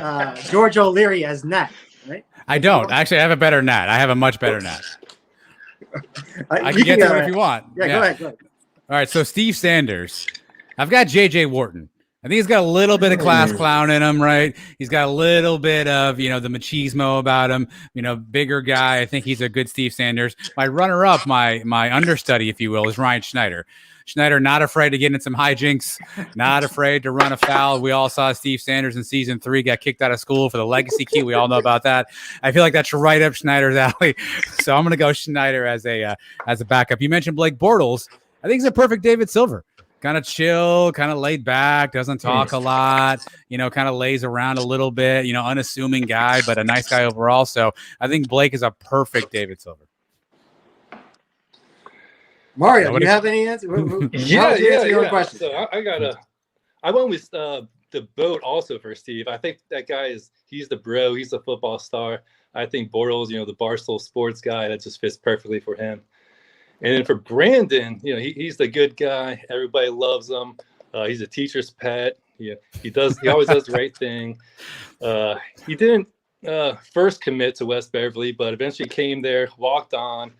George O'Leary as Nat, right? I don't. Actually, I have a better Nat. I have a much better Nat. I can get to it if you want. Yeah, go ahead. All right, so Steve Sanders. I've got J.J. Wharton. I think he's got a little bit of class clown in him, right? He's got a little bit of, the machismo about him, bigger guy. I think he's a good Steve Sanders. My runner-up, my understudy, if you will, is Ryan Schneider. Schneider, not afraid to get in some hijinks, not afraid to run a foul. We all saw Steve Sanders in season 3 got kicked out of school for the legacy key. We all know about that. I feel like that's right up Schneider's alley. So I'm going to go Schneider as a backup. You mentioned Blake Bortles. I think he's a perfect David Silver. Kind of chill, kind of laid back, doesn't talk a lot, kind of lays around a little bit, unassuming guy, but a nice guy overall. So I think Blake is a perfect David Silver. Mario, do you have any answer? Yeah. Question? So I got I went with the boat also for Steve. I think that guy he's the bro. He's the football star. I think Bortles, the Barstool Sports guy, that just fits perfectly for him. And then for Brandon, he's the good guy. Everybody loves him. He's a teacher's pet. He always does the right thing. He didn't first commit to West Beverly, but eventually came there, walked on,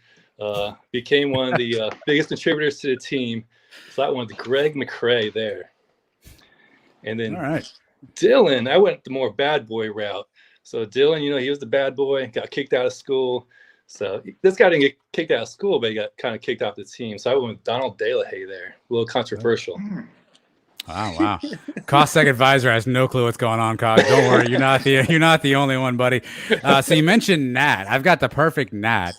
became one of the biggest contributors to the team. So I went with Greg McCrae there. And then all right. Dylan, I went the more bad boy route. So Dylan, he was the bad boy, got kicked out of school. So this guy didn't get kicked out of school, but he got kind of kicked off the team. So I went with Donald DeLahaye there. A little controversial. Wow. Cossack advisor has no clue what's going on, Cog. Don't worry, you're not the only one, buddy. So you mentioned Nat. I've got the perfect Nat.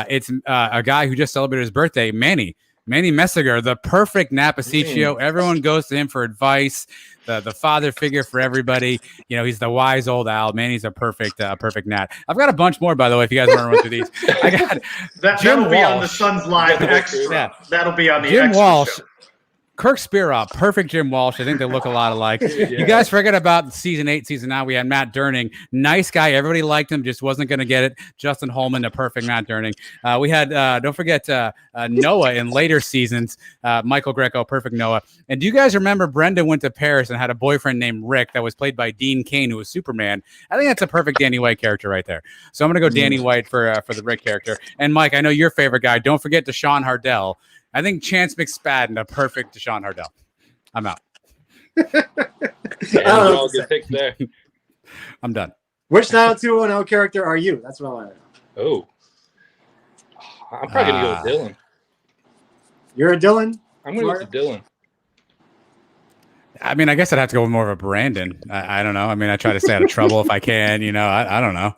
It's a guy who just celebrated his birthday, Manny Messiger, the perfect Nat Pasiccio. Everyone goes to him for advice. The father figure for everybody. He's the wise old owl. Manny's a perfect Nat. I've got a bunch more, by the way, if you guys want to run through these. I got that'll be on the Suns Live Extra. Yeah. That'll be on the Jim Extra Walsh. show. Kirk Spearoff, perfect Jim Walsh. I think they look a lot alike. Yeah. You guys forget about season 8, season 9. We had Matt Durning. Nice guy. Everybody liked him. Just wasn't going to get it. Justin Holman, the perfect Matt Durning. We had, don't forget, Noah in later seasons. Michael Greco, perfect Noah. And do you guys remember Brenda went to Paris and had a boyfriend named Rick that was played by Dean Cain, who was Superman? I think that's a perfect Danny White character right there. So I'm going to go Danny White for the Rick character. And Mike, I know your favorite guy. Don't forget Deshaun Hardell. I think Chance McSpadden, a perfect Deshaun Hardell. I'm out. All good picks there. I'm done. Which 90210 character are you? That's what I want to know. Oh, I'm probably going to go with Dylan. You're a Dylan? I'm going to go with Dylan. I mean, I guess I'd have to go with more of a Brandon. I don't know. I mean, I try to stay out of trouble if I can. I don't know.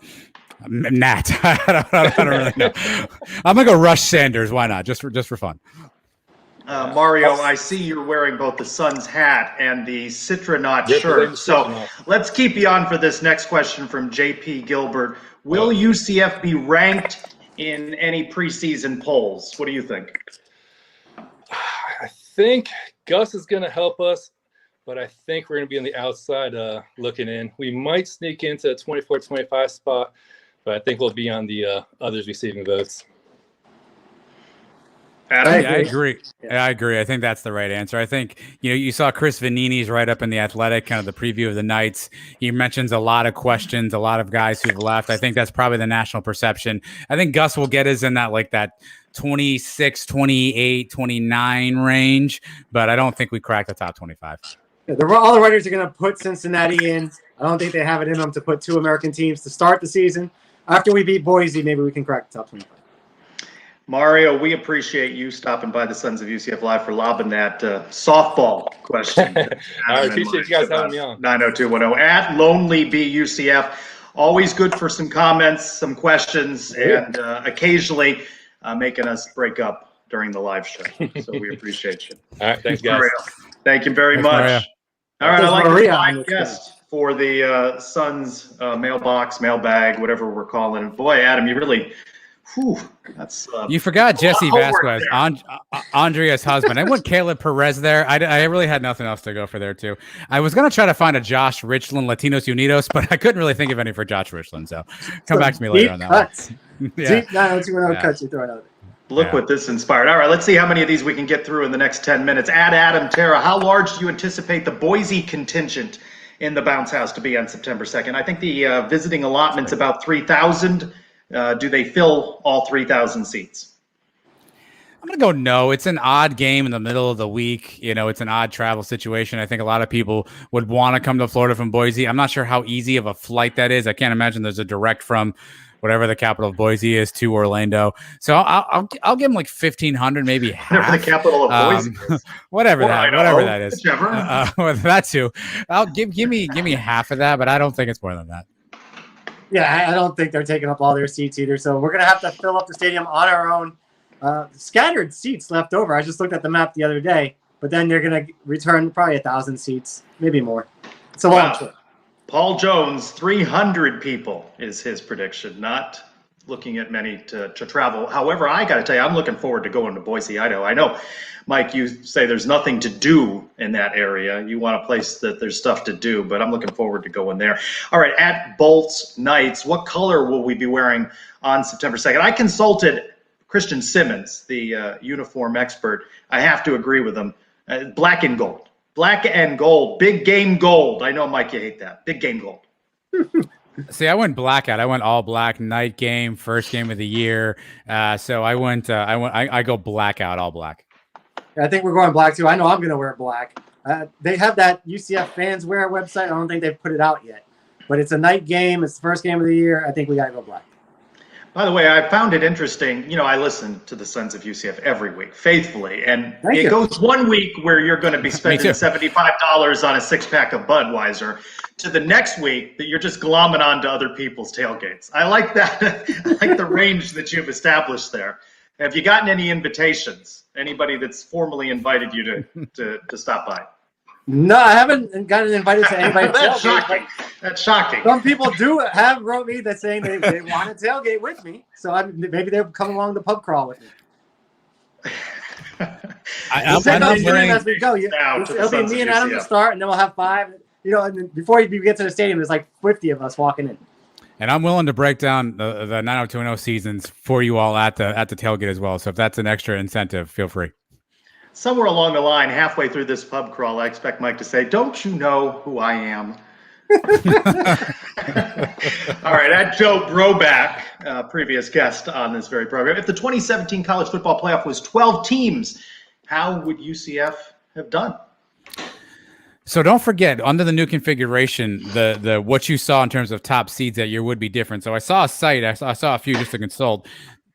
Nat. I don't really know. I'm going to go Rush Sanders. Why not? Just for fun. Mario, I see you're wearing both the Suns hat and the Citronaut shirt. So let's keep you on for this next question from JP Gilbert. Will UCF be ranked in any preseason polls? What do you think? I think Gus is going to help us, but I think we're going to be on the outside looking in. We might sneak into a 24-25 spot, but I think we'll be on the others receiving votes. Adam? I agree. Yeah, I agree. I think that's the right answer. I think, you saw Chris Vanini's right up in the Athletic, kind of the preview of the Knights. He mentions a lot of questions, a lot of guys who've left. I think that's probably the national perception. I think Gus will get us in that 26, 28, 29 range, but I don't think we crack the top 25. Yeah, all the writers are going to put Cincinnati in. I don't think they have it in them to put 2 American teams to start the season. After we beat Boise, maybe we can crack the top 25. Mario, we appreciate you stopping by the Sons of UCF Live for lobbing that softball question. I appreciate you guys having me on. 90210 at Lonely B UCF. Always good for some comments, some questions, and occasionally making us break up during the live show. So we appreciate you. All right, thanks, guys. Mario. Thank you very much. Mario. All right, I'd like Maria to on thank this guest for the Suns mailbox, mailbag, whatever we're calling it. Boy, Adam, you really... Whew, that's you forgot Jesse homework Vasquez, Andrea's husband. I went Caleb Perez there. I really had nothing else to go for there too. I was gonna try to find a Josh Richland Latinos Unidos, but I couldn't really think of any for Josh Richland. So come back to me later on that cuts. one. Yeah. Deep 90210 cuts you're throwing out. Look what this inspired. All right, let's see how many of these we can get through in the next 10 minutes. At Adam Terra, how large do you anticipate the Boise contingent in the Bounce House to be on September 2nd? I think the visiting allotment's about 3,000. Do they fill all 3,000 seats? I'm going to go no. It's an odd game in the middle of the week. It's an odd travel situation. I think a lot of people would want to come to Florida from Boise. I'm not sure how easy of a flight that is. I can't imagine there's a direct from whatever the capital of Boise is to Orlando. So I'll give them like 1,500, maybe half. Whatever the capital of Boise is. whatever that is. Whichever. That too. I'll give me half of that, but I don't think it's more than that. Yeah, I don't think they're taking up all their seats either. So we're going to have to fill up the stadium on our own. Scattered seats left over. I just looked at the map the other day, but then they're going to return probably 1,000 seats, maybe more. It's a long trip. Paul Jones, 300 people is his prediction, not looking at many to travel. However, I got to tell you, I'm looking forward to going to Boise, Idaho. I know, Mike, you say there's nothing to do in that area. You want a place that there's stuff to do, but I'm looking forward to going there. All right, at Bolts Knights, what color will we be wearing on September 2nd? I consulted Christian Simmons, the uniform expert. I have to agree with him. Black and gold. Black and gold. Big game gold. I know, Mike, you hate that. Big game gold. See, I went blackout. I went all black night game, first game of the year. So I go blackout, all black. I think we're going black too. I know I'm going to wear black. They have that UCF fans wear website. I don't think they've put it out yet, but it's a night game. It's the first game of the year. I think we got to go black. By the way, I found it interesting. You know, I listen to the Sons of UCF every week, faithfully. And it goes 1 week where you're going to be spending $75 on a six-pack of Budweiser, to the next week that you're just glomming onto other people's tailgates. I like that. I like the range that you've established there. Have you gotten any invitations? Anybody that's formally invited you to stop by? No, I haven't gotten invited to anybody. That's shocking. That's shocking. Some people wrote me that saying they want to tailgate with me. So maybe they'll come along the pub crawl with me. I'm as we go. It'll be me and Adam to start, and then we'll have 5. You know, and before you get to the stadium, there's like 50 of us walking in. And I'm willing to break down the 90210 seasons for you all at the tailgate as well. So if that's an extra incentive, feel free. Somewhere along the line, halfway through this pub crawl, I expect Mike to say, "Don't you know who I am?" All right, at Joe Broback, previous guest on this very program. If the 2017 college football playoff was 12 teams, how would UCF have done? So don't forget, under the new configuration, the what you saw in terms of top seeds that year would be different. So I saw a site, I saw a few just to consult.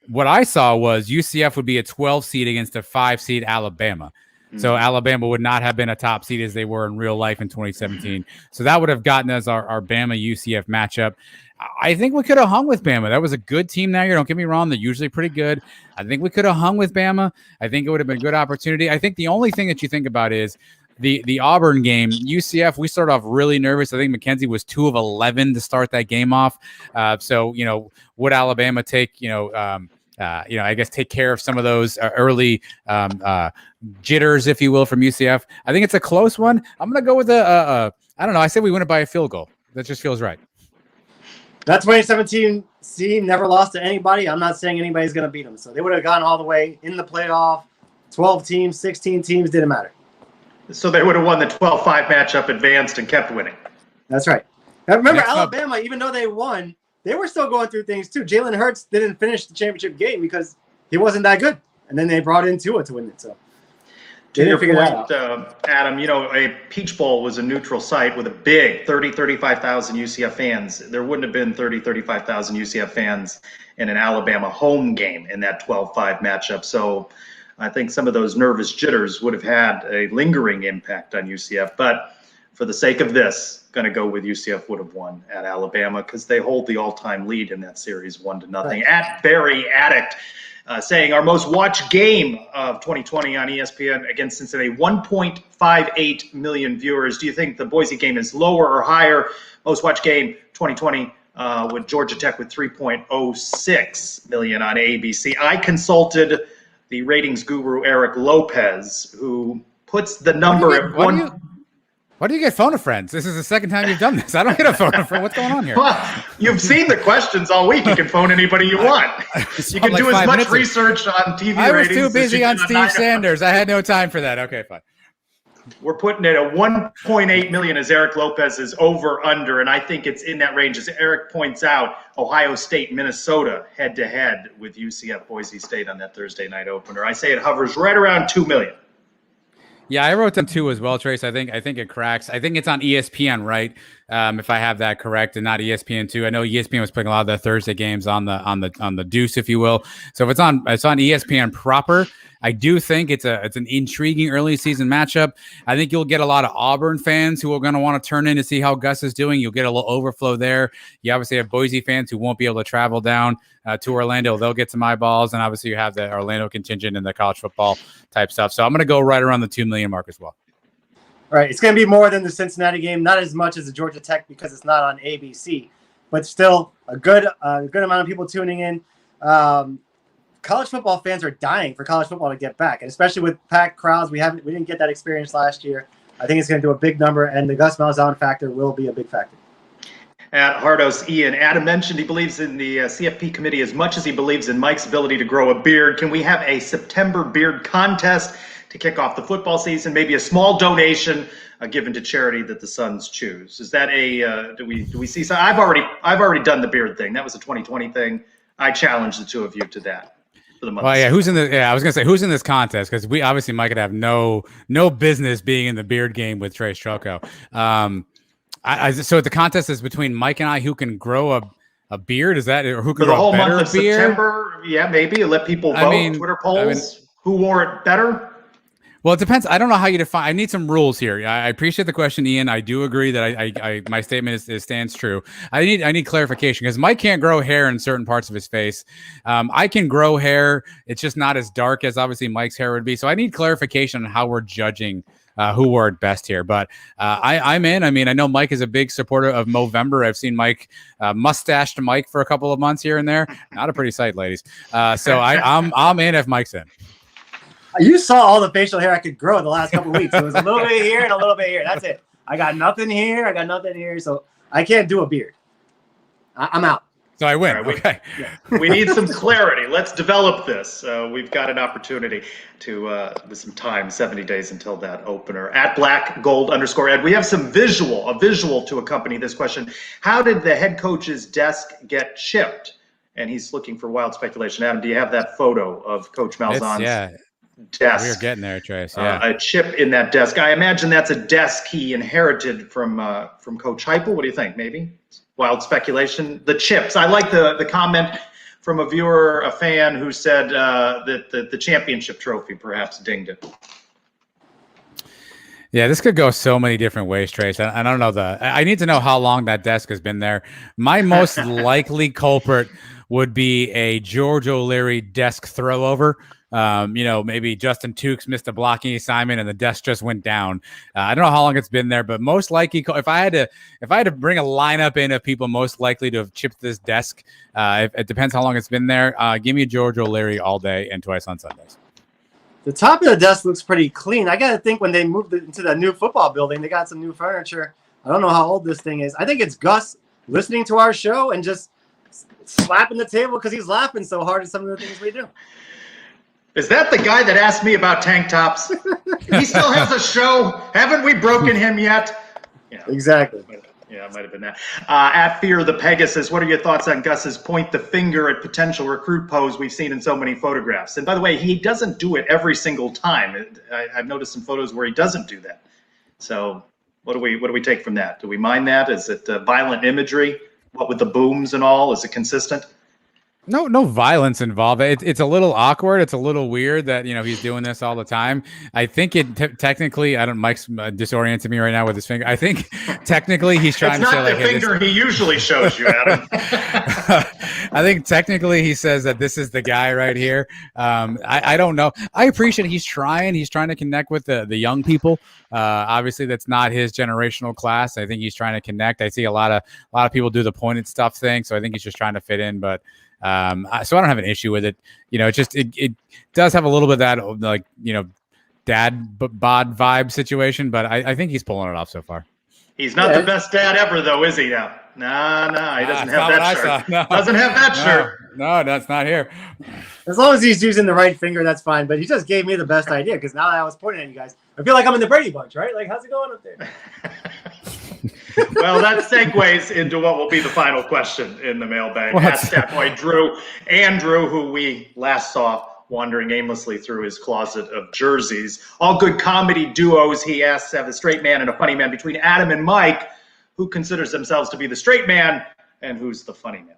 What I saw was UCF would be a 12 seed against a 5 seed Alabama. So Alabama would not have been a top seed as they were in real life in 2017. So that would have gotten us our Bama UCF matchup. I think we could have hung with Bama. That was a good team that year. Don't get me wrong. They're usually pretty good. I think we could have hung with Bama. I think it would have been a good opportunity. I think the only thing that you think about is the Auburn game. UCF, we started off really nervous. I think McKenzie was 2 of 11 to start that game off. So, would Alabama take, I guess take care of some of those early jitters, if you will, from UCF. I think it's a close one. I'm going to go with I don't know. I said we win it by a field goal. That just feels right. That 2017 team never lost to anybody. I'm not saying anybody's going to beat them. So they would have gone all the way in the playoff. 12 teams, 16 teams, didn't matter. So they would have won the 12-5 matchup, advanced, and kept winning. That's right. Now remember, Alabama, even though they won, they were still going through things too. Jalen Hurts didn't finish the championship game because he wasn't that good. And then they brought in Tua to win it. So to your point, Adam, a Peach Bowl was a neutral site with a big 35,000 UCF fans. There wouldn't have been 35,000 UCF fans in an Alabama home game in that 12-5 matchup. So I think some of those nervous jitters would have had a lingering impact on UCF. But for the sake of this, going to go with UCF would have won at Alabama because they hold the all-time lead in that series 1-0. Right. At Barry Addict, saying our most watched game of 2020 on ESPN against Cincinnati, 1.58 million viewers. Do you think the Boise game is lower or higher? Most watched game 2020 with Georgia Tech with 3.06 million on ABC. I consulted the ratings guru Eric Lopez, who puts the number at one. Why do you get phone a friends? This is the second time you've done this. I don't get a phone a friend. What's going on here? Well, you've seen the questions all week. You can phone anybody you want. You can do as much research on TV ratings. I was too busy on Steve Sanders. I had no time for that. Okay, fine. We're putting it at 1.8 million as Eric Lopez is over under, and I think it's in that range. As Eric points out, Ohio State, Minnesota head-to-head with UCF Boise State on that Thursday night opener. I say it hovers right around 2 million. Yeah, I wrote them 2 as well, Trace. I think it cracks. I think it's on ESPN, right? If I have that correct, and not ESPN2. I know ESPN was putting a lot of the Thursday games on the Deuce, if you will. So if it's on ESPN proper, I do think it's an intriguing early season matchup. I think you'll get a lot of Auburn fans who are going to want to turn in to see how Gus is doing. You'll get a little overflow there. You obviously have Boise fans who won't be able to travel down to Orlando. They'll get some eyeballs, and obviously you have the Orlando contingent and the college football type stuff. So I'm going to go right around the 2 million mark as well. All right, it's going to be more than the Cincinnati game, not as much as the Georgia Tech because it's not on ABC, but still a good amount of people tuning in. College football fans are dying for college football to get back, and especially with packed crowds. We didn't get that experience last year. I think it's going to do a big number, and the Gus Malzahn factor will be a big factor. At Hardos, Ian, Adam mentioned he believes in the CFP committee as much as he believes in Mike's ability to grow a beard. Can we have a September beard contest to kick off the football season? Maybe a small donation given to charity that the Suns choose. Is that a do we see? So I've already done the beard thing. That was a 2020 thing. I challenge the two of you to that. Well, yeah, who's in the? Yeah, I was gonna say who's in this contest because we obviously Mike could have no business being in the beard game with Trace Trelko. So the contest is between Mike and I who can grow a beard. Is that or who can for the grow whole a better month of beard? September? Yeah, maybe let people vote. Twitter polls. Who wore it better? Well, it depends. I don't know how you define. I need some rules here. I appreciate the question, Ian. I do agree that I my statement stands true. I need clarification because Mike can't grow hair in certain parts of his face. I can grow hair. It's just not as dark as obviously Mike's hair would be. So I need clarification on how we're judging who wore it best here. But I'm in. I mean, I know Mike is a big supporter of Movember. I've seen Mike mustached Mike for a couple of months here and there. Not a pretty sight, ladies. So I'm in if Mike's in. You saw all the facial hair I could grow in the last couple of weeks. It was a little bit here and a little bit here. That's it. I got nothing here. I got nothing here. So I can't do a beard. I'm out. So I win. Right, okay. We need some clarity. Let's develop this. We've got an opportunity to, with some time, 70 days until that opener. At @blackgold_ed, we have a visual to accompany this question. How did the head coach's desk get chipped? And he's looking for wild speculation. Adam, do you have that photo of Coach Malzahn's desk? We're getting there, Trace. Yeah. A chip in that desk. I imagine that's a desk he inherited from Coach Heupel. What do you think? Maybe wild speculation. The chips. I like the comment from a viewer, a fan who said that the championship trophy perhaps dinged it. Yeah, this could go so many different ways, Trace. I don't know I need to know how long that desk has been there. My most likely culprit would be a George O'Leary desk throwover. Maybe Justin Tukes missed a blocking assignment and the desk just went down. I don't know how long it's been there, but most likely, if I had to bring a lineup in of people most likely to have chipped this desk, it depends how long it's been there. Give me George O'Leary all day and twice on Sundays. The top of the desk looks pretty clean. I got to think when they moved it into the new football building, they got some new furniture. I don't know how old this thing is. I think it's Gus listening to our show and just slapping the table because he's laughing so hard at some of the things we do. Is that the guy that asked me about tank tops? He still has a show. Haven't we broken him yet? Yeah, exactly. Yeah, it might have been that. At Fear the Pegasus, what are your thoughts on Gus's point the finger at potential recruit pose we've seen in so many photographs? And by the way, he doesn't do it every single time. I've noticed some photos where he doesn't do that. So what do we take from that? Do we mind that? Is it violent imagery? What with the booms and all? Is it consistent? No violence involved. It's a little awkward. It's a little weird that he's doing this all the time. I think technically. Mike's disorienting me right now with his finger. I think technically he's trying to show like the finger he usually shows you, Adam. I think technically he says that this is the guy right here. I don't know. I appreciate he's trying. He's trying to connect with the young people. Obviously, that's not his generational class. I think he's trying to connect. I see a lot of people do the pointed stuff thing, so I think he's just trying to fit in. But so I don't have an issue with it. It does have a little bit of that dad bod vibe situation, but I think he's pulling it off so far. He's not the best dad ever, though, is he? Now, no, he doesn't have that shirt. No. Doesn't have that shirt. No, that's not here. As long as he's using the right finger, that's fine. But he just gave me the best idea because now that I was pointing at you guys, I feel like I'm in the Brady Bunch, right? Like, how's it going up there? Well, that segues into what will be the final question in the mailbag. Ask that boy Andrew, who we last saw wandering aimlessly through his closet of jerseys. All good comedy duos, he asks, have a straight man and a funny man. Between Adam and Mike, who considers themselves to be the straight man and who's the funny man?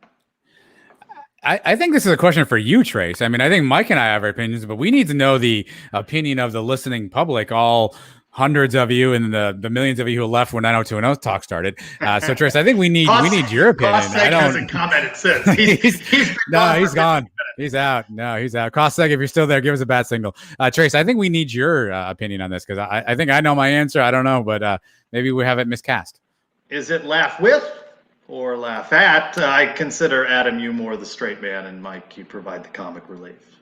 I think this is a question for you, Trace. I mean, I think Mike and I have our opinions, but we need to know the opinion of the listening public, all hundreds of you and the millions of you who left when 90210 talk started. So, Trace, I think we need your opinion. Hasn't commented since. He's gone. He's out. No, he's out. Cross-seg, if you're still there, give us a bat signal. Trace, I think we need your opinion on this because I think I know my answer. I don't know, but maybe we have it miscast. Is it laugh with or laugh at. I consider Adam, you more the straight man, and Mike, you provide the comic relief.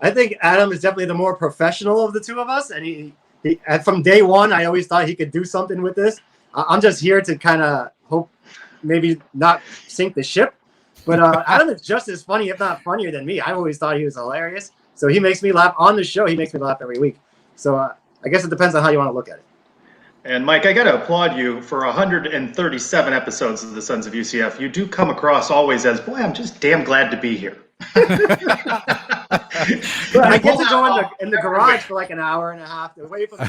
I think Adam is definitely the more professional of the two of us, and he and from day one, I always thought he could do something with this. I'm just here to kind of hope maybe not sink the ship, but Adam is just as funny, if not funnier than me. I always thought he was hilarious, so he makes me laugh on the show. He makes me laugh every week. So I guess it depends on how you want to look at it. And Mike, I got to applaud you for 137 episodes of the Sons of UCF. You do come across always as, boy, I'm just damn glad to be here. I get to go in the garage for like an hour and a half away from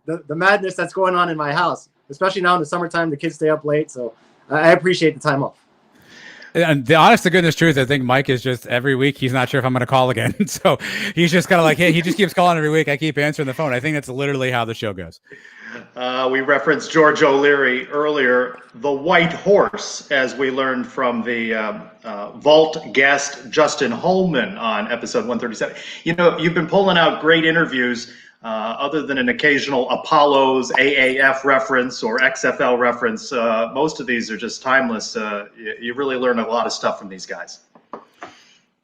the madness that's going on in my house, especially now in the summertime. The kids stay up late, so I appreciate the time off. And the honest to goodness truth, I think Mike is just every week he's not sure if I'm going to call again. So he's just kind of like, hey, he just keeps calling every week. I keep answering the phone. I think that's literally how the show goes. We referenced George O'Leary earlier, the white horse, as we learned from the vault guest Justin Holman on episode 137. You know, you've been pulling out great interviews. Other than an occasional Apollo's AAF reference or XFL reference, most of these are just timeless. You really learn a lot of stuff from these guys.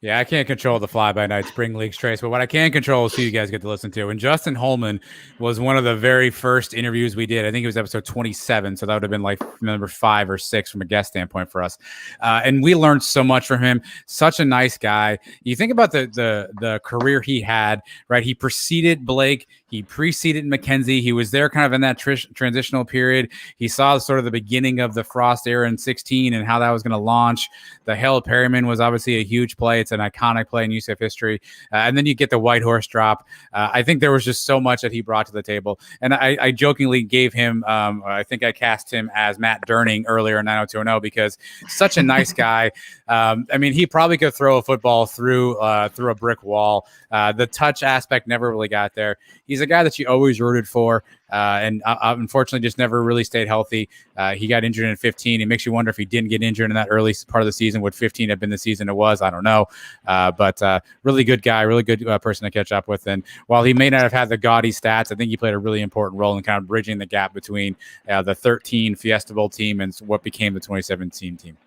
Yeah, I can't control the fly-by-night spring leagues, Trace, but what I can control is who you guys get to listen to. And Justin Holman was one of the very first interviews we did. I think it was episode 27, so that would have been like number 5 or 6 from a guest standpoint for us. And we learned so much from him. Such a nice guy. You think about the career he had, right? He preceded Blake. He preceded Mackenzie. He was there kind of in that transitional period. He saw sort of the beginning of the Frost era in 16 and how that was going to launch. The Harold Perryman was obviously a huge play. It's an iconic play in UCF history. And then you get the white horse drop. I think there was just so much that he brought to the table. And I jokingly gave him, I think I cast him as Matt Durning earlier in 90210 because such a nice guy. I mean, he probably could throw a football through a brick wall. The touch aspect never really got there. He's a guy that you always rooted for, and unfortunately just never really stayed healthy. He got injured in 15. It makes you wonder if he didn't get injured in that early part of the season. Would 15 have been the season it was? I don't know. But really good guy, really good person to catch up with. And while he may not have had the gaudy stats, I think he played a really important role in kind of bridging the gap between the 13 Fiesta Bowl team and what became the 2017 team.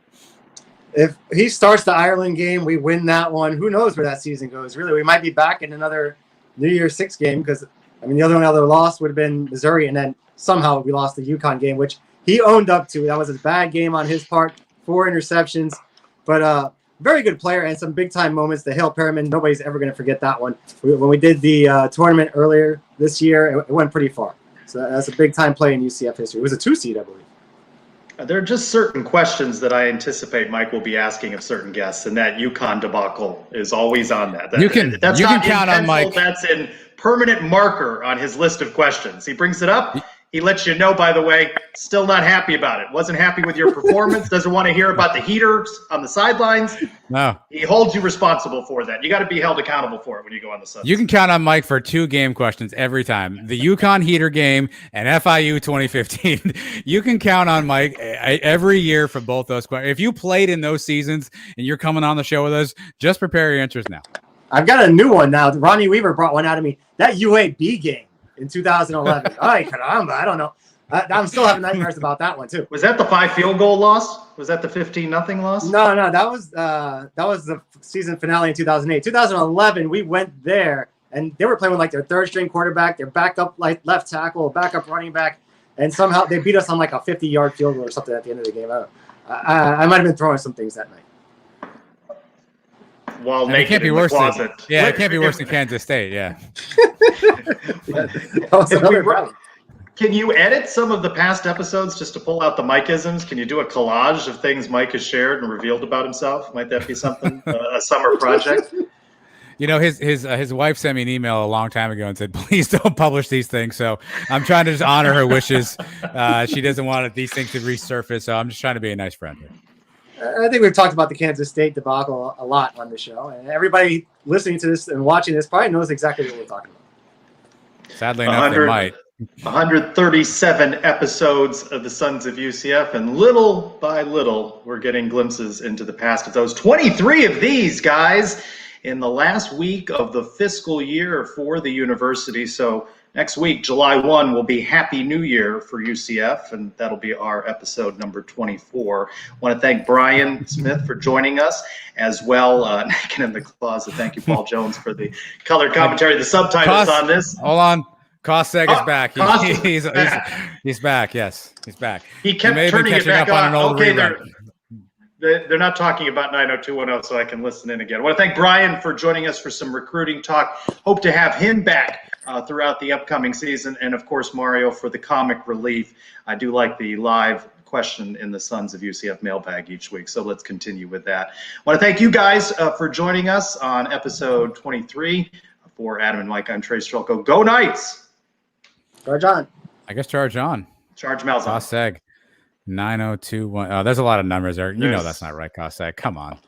If he starts the Ireland game, we win that one. Who knows where that season goes? Really, we might be back in another New Year's Six game because, I mean, the other loss would have been Missouri, and then somehow we lost the UConn game, which he owned up to. That was a bad game on his part, 4 interceptions, but very good player and some big-time moments. The Harold Perryman, nobody's ever going to forget that one. When we did the tournament earlier this year, it went pretty far. So that's a big-time play in UCF history. It was a 2-seed, I believe. There are just certain questions that I anticipate Mike will be asking of certain guests, and that UConn debacle is always on that. You can count on Mike. That's in permanent marker on his list of questions. He brings it up. He lets you know, by the way, still not happy about it. Wasn't happy with your performance. Doesn't want to hear about the heaters on the sidelines. No. He holds you responsible for that. You got to be held accountable for it when you go on the Sunday. You can count on Mike for 2 game questions every time. The UConn heater game and FIU 2015. You can count on Mike every year for both those questions. If you played in those seasons and you're coming on the show with us, just prepare your answers now. I've got a new one now. Ronnie Weaver brought one out of me. That UAB game in 2011. Ay, caramba, I don't know. I'm still having nightmares about that one too. Was that the 5 field goal loss? Was that the 15-0 loss? No, that was the season finale in 2008. 2011, we went there and they were playing with like their 3rd string quarterback, their backup like left tackle, backup running back, and somehow they beat us on like a 50-yard field goal or something at the end of the game. I might have been throwing some things that night. While naked, it can't be in the worse closet. it can't be worse than Kansas State. Yeah. That was another problem. Can you edit some of the past episodes just to pull out the Mike-isms? Can you do a collage of things Mike has shared and revealed about himself? Might that be something, a summer project? You know, his wife sent me an email a long time ago and said, please don't publish these things. So I'm trying to just honor her wishes. She doesn't want these things to resurface. So I'm just trying to be a nice friend here. I think we've talked about the Kansas State debacle a lot on the show, and everybody listening to this and watching this probably knows exactly what we're talking about. Sadly enough, they might. 137 episodes of the Sons of UCF, and little by little, we're getting glimpses into the past of those. 23 of these, guys, in the last week of the fiscal year for the university. So next week, July 1, will be Happy New Year for UCF, and that'll be our episode number 24. I want to thank Brian Smith for joining us as well. Naked in the Closet. Thank you, Paul Jones, for the color commentary, the subtitles on this. Hold on. Kostek is back. Kostek. He's back. Yes, he's back. He kept may have been turning it catching back up on on. an old Okay, rerun. they're not talking about 90210, so I can listen in again. I want to thank Brian for joining us for some recruiting talk. Hope to have him back throughout the upcoming season. And, of course, Mario for the comic relief. I do like the live question in the Sons of UCF mailbag each week, so let's continue with that. I want to thank you guys for joining us on episode 23. For Adam and Mike, I'm Trey Strelko. Go Knights! Charge on. I guess charge on. Charge Malzahn. Kostek 9021. Oh, there's a lot of numbers there. You know that's not right, Kostek. Come on.